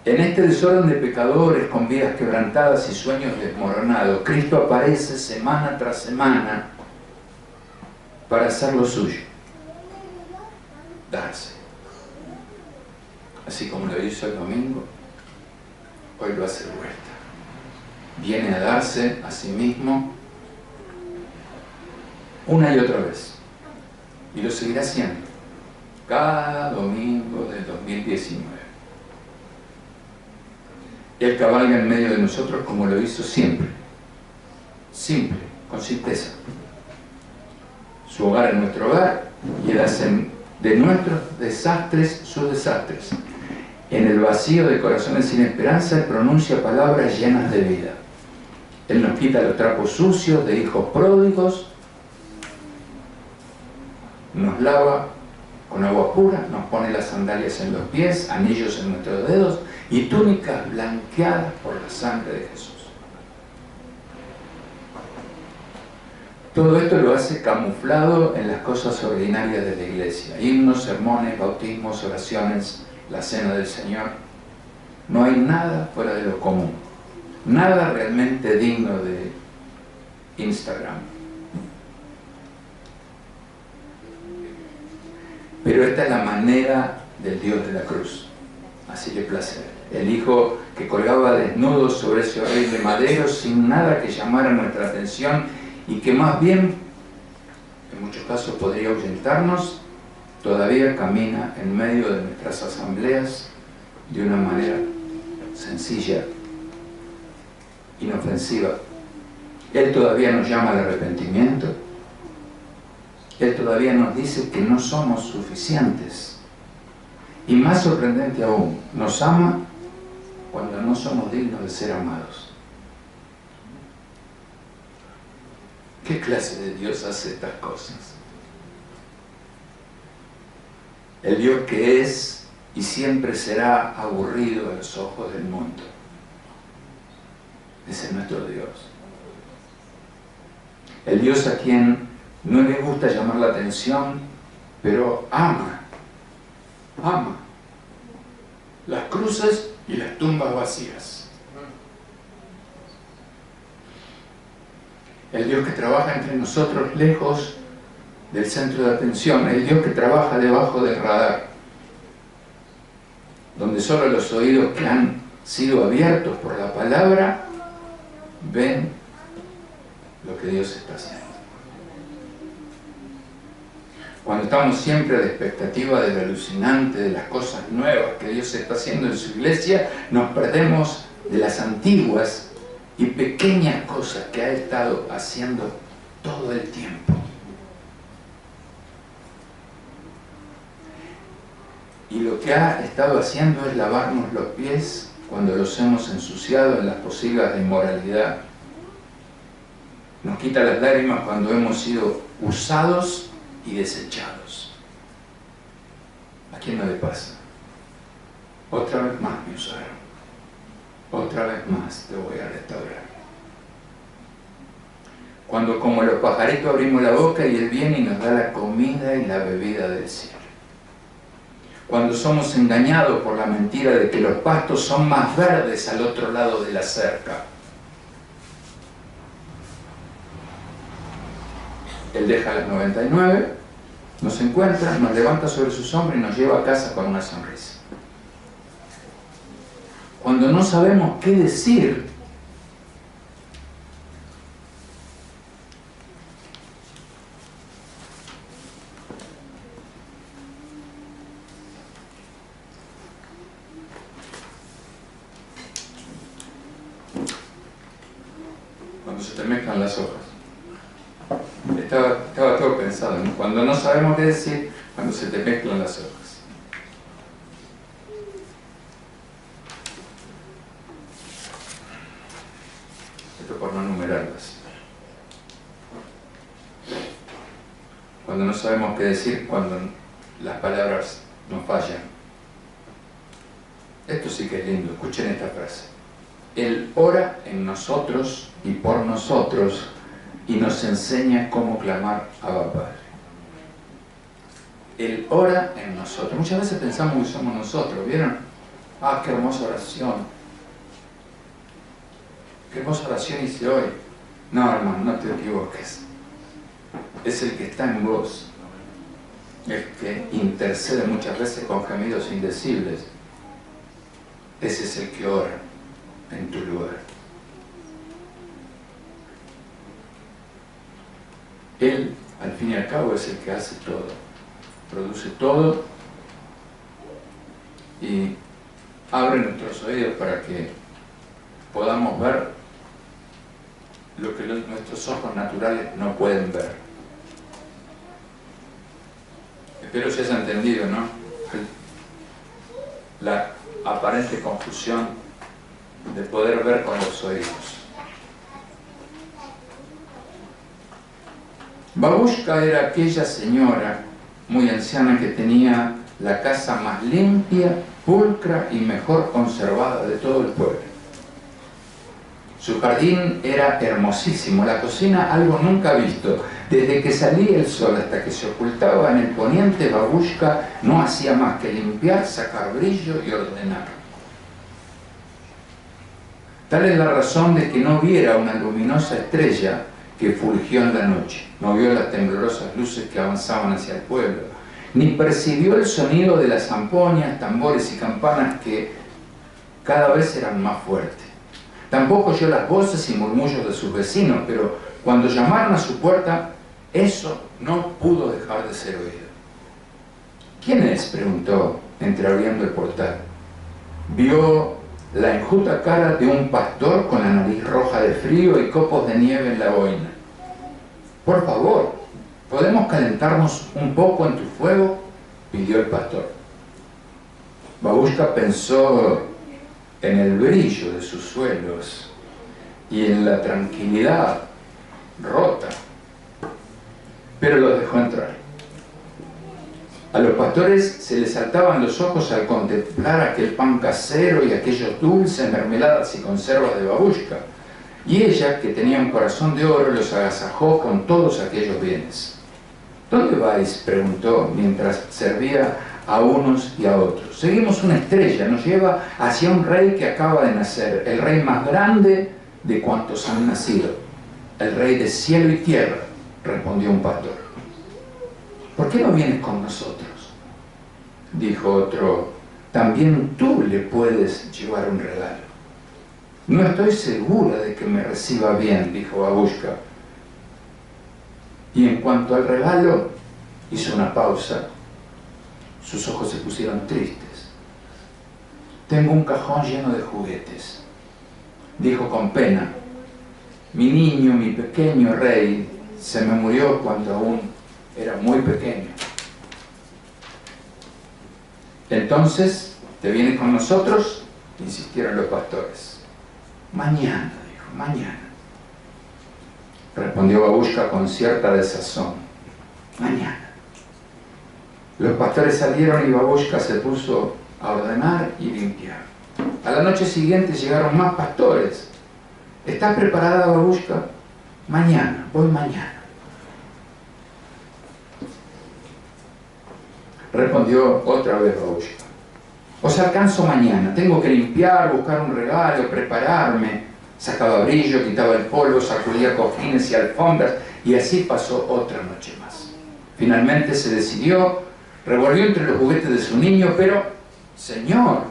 En este desorden de pecadores con vidas quebrantadas y sueños desmoronados, Cristo aparece semana tras semana para hacer lo suyo, darse. Así como lo hizo el domingo, hoy lo hace de vuelta. Viene a darse a sí mismo una y otra vez. Y lo seguirá haciendo cada domingo del 2019. Él cabalga en medio de nosotros como lo hizo siempre. Simple, con simpleza. Su hogar es nuestro hogar y Él hace de nuestros desastres sus desastres. En el vacío de corazones sin esperanza, Él pronuncia palabras llenas de vida. Él nos quita los trapos sucios de hijos pródigos, nos lava con agua pura, nos pone las sandalias en los pies, anillos en nuestros dedos y túnicas blanqueadas por la sangre de Jesús. Todo esto lo hace camuflado en las cosas ordinarias de la iglesia: himnos, sermones, bautismos, oraciones, la cena del Señor. no hay nada fuera de lo común, nada realmente digno de Instagram. Pero esta es la manera del Dios de la cruz, así le place. El Hijo que colgaba desnudo sobre ese horrible madero sin nada que llamara nuestra atención y que más bien, en muchos casos podría ahuyentarnos, todavía camina en medio de nuestras asambleas de una manera sencilla, inofensiva. Él todavía nos llama al arrepentimiento. Él todavía nos dice que no somos suficientes. Y más sorprendente aún, nos ama cuando no somos dignos de ser amados. ¿Qué clase de Dios hace estas cosas? El Dios que es y siempre será aburrido a los ojos del mundo. Ese es nuestro Dios. El Dios a quien no le gusta llamar la atención, pero ama las cruces y las tumbas vacías. El Dios que trabaja entre nosotros lejos del centro de atención, el Dios que trabaja debajo del radar, donde solo los oídos que han sido abiertos por la palabra ven lo que Dios está haciendo. Cuando estamos siempre a la expectativa de lo alucinante, de las cosas nuevas que Dios está haciendo en su iglesia, nos perdemos de las antiguas y pequeñas cosas que ha estado haciendo todo el tiempo. Y lo que ha estado haciendo es lavarnos los pies cuando los hemos ensuciado en las posibles de inmoralidad. Nos quita las lágrimas cuando hemos sido usados y desechados. ¿A quién no le pasa? Otra vez más me usaron. Otra vez más te voy a restaurar. Cuando como los pajaritos abrimos la boca y Él viene y nos da la comida y la bebida del cielo. Cuando somos engañados por la mentira de que los pastos son más verdes al otro lado de la cerca. Él deja las 99, nos encuentra, nos levanta sobre sus hombros y nos lleva a casa con una sonrisa. Cuando no sabemos qué decir, cuando se te mezclan las hojas. Estaba todo pensado, ¿no? Cuando no sabemos qué decir, cuando se te mezclan las hojas. Esto por no numerarlas. Cuando no sabemos qué decir, cuando las palabras nos fallan. Esto sí que es lindo, escuchen esta frase. Él ora en nosotros y por nosotros y nos enseña cómo clamar a Abba Padre. Él ora en nosotros. Muchas veces pensamos que somos nosotros, ¿vieron? Ah, qué hermosa oración. Qué hermosa oración hice hoy. No, hermano, no te equivoques. Es el que está en vos, el que intercede muchas veces con gemidos indecibles. Ese es el que ora en tu lugar. Él, al fin y al cabo, es el que hace todo, produce todo y abre nuestros oídos para que podamos ver lo que nuestros ojos naturales no pueden ver. Espero se haya entendido, ¿no? La aparente confusión de poder ver con los oídos. Babushka era aquella señora muy anciana que tenía la casa más limpia, pulcra y mejor conservada de todo el pueblo. Su jardín era hermosísimo, la cocina algo nunca visto. Desde que salía el sol hasta que se ocultaba en el poniente, Babushka no hacía más que limpiar, sacar brillo y ordenar. Tal es la razón de que no viera una luminosa estrella que fulgió en la noche, no vio las temblorosas luces que avanzaban hacia el pueblo, ni percibió el sonido de las zampoñas, tambores y campanas que cada vez eran más fuertes. Tampoco oyó las voces y murmullos de sus vecinos, pero cuando llamaron a su puerta, eso no pudo dejar de ser oído. ¿Quién es?, preguntó, entreabriendo el portal. Vio la enjuta cara de un pastor con la nariz roja de frío y copos de nieve en la boina. «Por favor, ¿podemos calentarnos un poco en tu fuego?», pidió el pastor. Babushka pensó en el brillo de sus suelos y en la tranquilidad rota, pero los dejó entrar. A los pastores se les saltaban los ojos al contemplar aquel pan casero y aquellos dulces, mermeladas y conservas de Babushka, y ella, que tenía un corazón de oro, los agasajó con todos aquellos bienes. «¿Dónde vais?», preguntó mientras servía a unos y a otros. «Seguimos una estrella, nos lleva hacia un rey que acaba de nacer, el rey más grande de cuantos han nacido, el rey de cielo y tierra», respondió un pastor. «¿Por qué no vienes con nosotros?», dijo otro. «También tú le puedes llevar un regalo». «No estoy segura de que me reciba bien», dijo Babushka. Y en cuanto al regalo, hizo una pausa. Sus ojos se pusieron tristes. «Tengo un cajón lleno de juguetes», dijo con pena. «Mi niño, mi pequeño rey, se me murió cuando aún era muy pequeño». «Entonces, ¿te vienes con nosotros?», insistieron los pastores. «Mañana», dijo, «mañana», respondió Babushka con cierta desazón. «Mañana». Los pastores salieron y Babushka se puso a ordenar y limpiar. A la noche siguiente llegaron más pastores. «¿Estás preparada, Babushka?». «Mañana, voy mañana», respondió otra vez Babushka. «Os alcanzo mañana, tengo que limpiar, buscar un regalo, prepararme». Sacaba brillo, quitaba el polvo, sacudía cojines y alfombras, y así pasó otra noche más. Finalmente se decidió, revolvió entre los juguetes de su niño, pero, «Señor,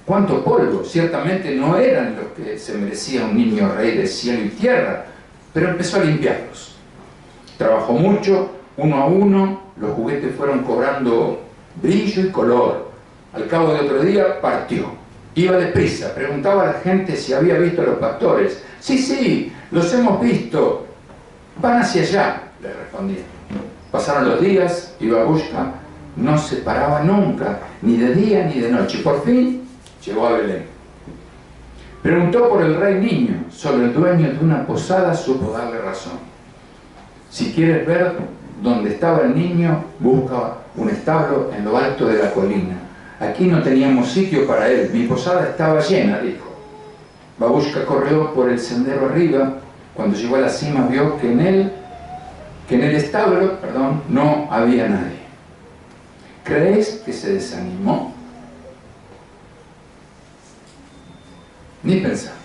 cuánto polvo, ciertamente no eran los que se merecía un niño rey de cielo y tierra», pero empezó a limpiarlos. Trabajó mucho, uno a uno, los juguetes fueron cobrando brillo y color. Al cabo de otro día partió. Iba deprisa, preguntaba a la gente si había visto a los pastores. «Sí, sí, los hemos visto. Van hacia allá», le respondían. Pasaron los días y Babushka no se paraba nunca, ni de día ni de noche. Por fin llegó a Belén. Preguntó por el rey niño. Solo el dueño de una posada supo darle razón. «Si quieres ver dónde estaba el niño, busca un establo en lo alto de la colina. Aquí no teníamos sitio para él, mi posada estaba llena», dijo. Babushka corrió por el sendero arriba. Cuando llegó a la cima vio que en el establo, no había nadie. ¿Crees que se desanimó? Ni pensar.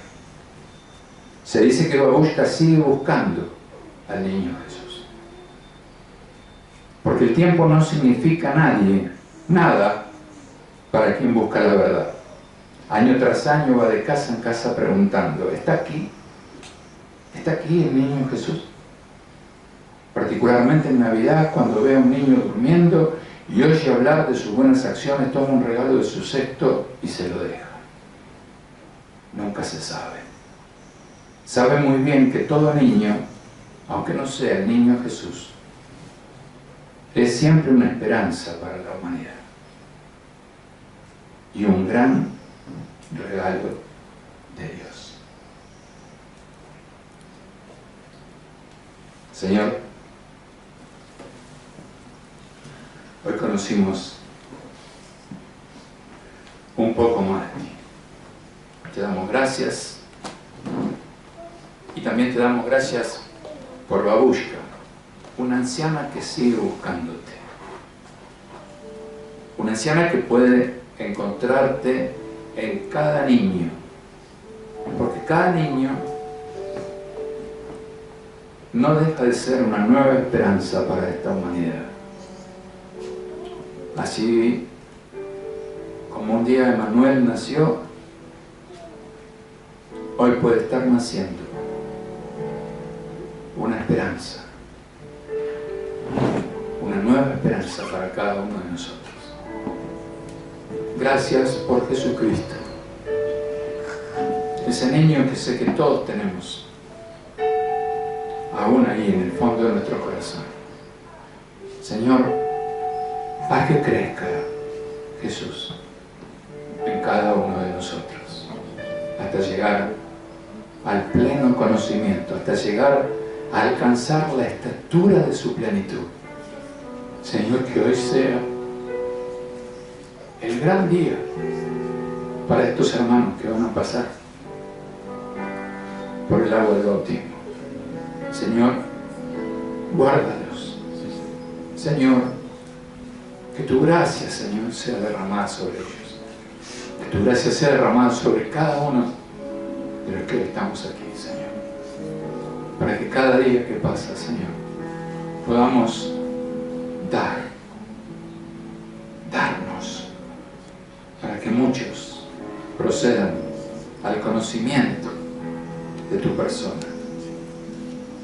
Se dice que Babushka sigue buscando al niño Jesús. Porque el tiempo no significa nada para quien busca la verdad. Año tras año va de casa en casa preguntando: ¿Está aquí? ¿Está aquí el niño Jesús? Particularmente en Navidad, cuando ve a un niño durmiendo y oye hablar de sus buenas acciones, toma un regalo de su cesto y se lo deja. Nunca se sabe. Sabe muy bien que todo niño, aunque no sea el niño Jesús, es siempre una esperanza para la humanidad y un gran regalo de Dios. Señor, hoy conocimos un poco más de ti. Te damos gracias y también te damos gracias por Babushka, una anciana que sigue buscándote, una anciana que puede encontrarte en cada niño, porque cada niño no deja de ser una nueva esperanza para esta humanidad. Así como un día Emmanuel nació, hoy puede estar naciendo una esperanza, una nueva esperanza para cada uno de nosotros. Gracias por Jesucristo, ese niño que sé que todos tenemos, aún ahí en el fondo de nuestro corazón. Señor, haz que crezca Jesús en cada uno de nosotros, hasta llegar al pleno conocimiento, hasta llegar a alcanzar la estatura de su plenitud. Señor, que hoy sea el gran día para estos hermanos que van a pasar por el agua del bautismo. Señor, guárdalos. Señor, que tu gracia, Señor, sea derramada sobre ellos. Que tu gracia sea derramada sobre cada uno de los que estamos aquí, Señor. Para que cada día que pasa, Señor, podamos darnos, para que muchos procedan al conocimiento de tu persona,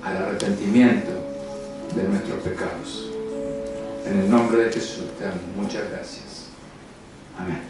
al arrepentimiento de nuestros pecados. En el nombre de Jesús te damos muchas gracias. Amén.